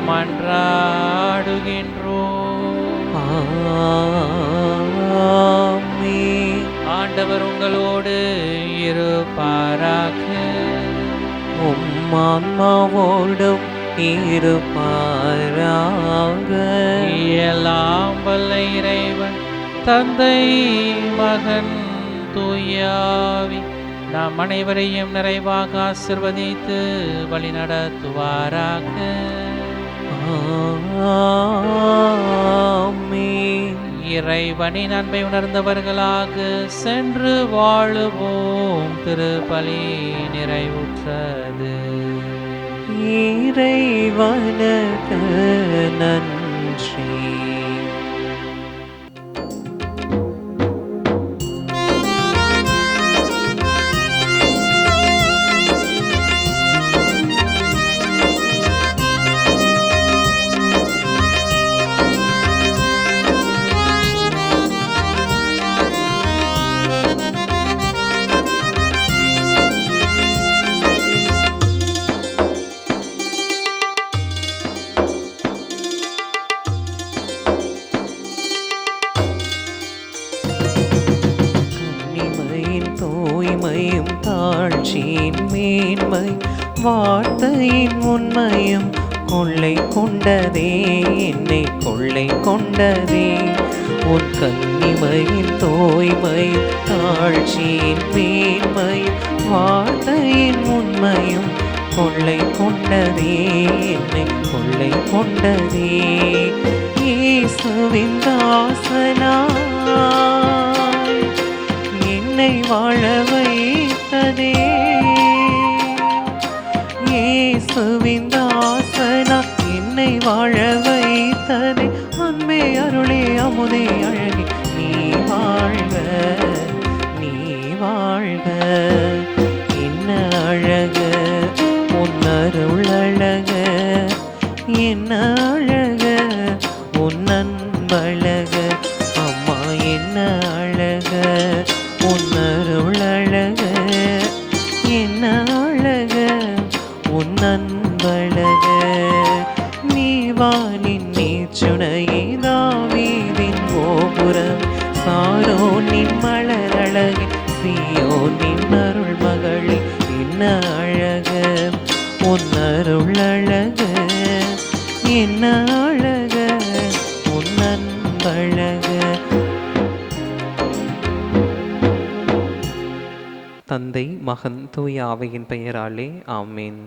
மன்றாடுகின்றோம். ஆமென். ஆண்டவர் உங்களோடு இருப்பாராக. உம் ஆன்மாவோடும் இருப்பாராக. எல்லாம் வல்ல இறைவன் தந்தை மகன் தூயாவி நாம் அனைவரையும் நிறைவாக ஆசிர்வதித்து வழிநடத்துவாராக. ஆமென். இறைவனின் அன்பை உணர்ந்தவர்களாக சென்று வாழுவோம். திருப்பலி நிறைவுற்றது. இறைவனுக்கு நன்றி. தூய்மையும் தாழ்ச்சியின் மேன்மை வார்த்தையின் உண்மையும் கொள்ளை கொண்டதே, என்னை கொள்ளை கொண்டதே. உன் கன்னிமையின் தூய்மையும் தாழ்ச்சியின் மேன்மையும் வார்த்தையின் உண்மையும் கொள்ளை கொண்டதே, என்னை கொள்ளை கொண்டதே. இயேசுவின் தாசனாய் என்னை வாழ வைத்ததே, இயேசுவின் தாசனா என்னை வாழ வைத்ததே. அன்பே அருளே அமுதே அழகே நீ வாழ்க, நீ வாழ்க. என்ன அழக உன் அருள் அழக, என்ன அழக உன் அன்பழக. அம்மா என்ன அழக உன் அருள் அழக, என்ன அழக உன் அன்பழக. நீ வானின் நீச்சுனையே தாவீதின் கோபுரம், சாரோனின் மலரழகே சீயோனின் அருள் மகளே. என்ன அழக உன் அருள் அழக, என்ன அழக உன் அன்பழக. தந்தை மகன் தூய ஆவியின் பெயராலே ஆமேன்.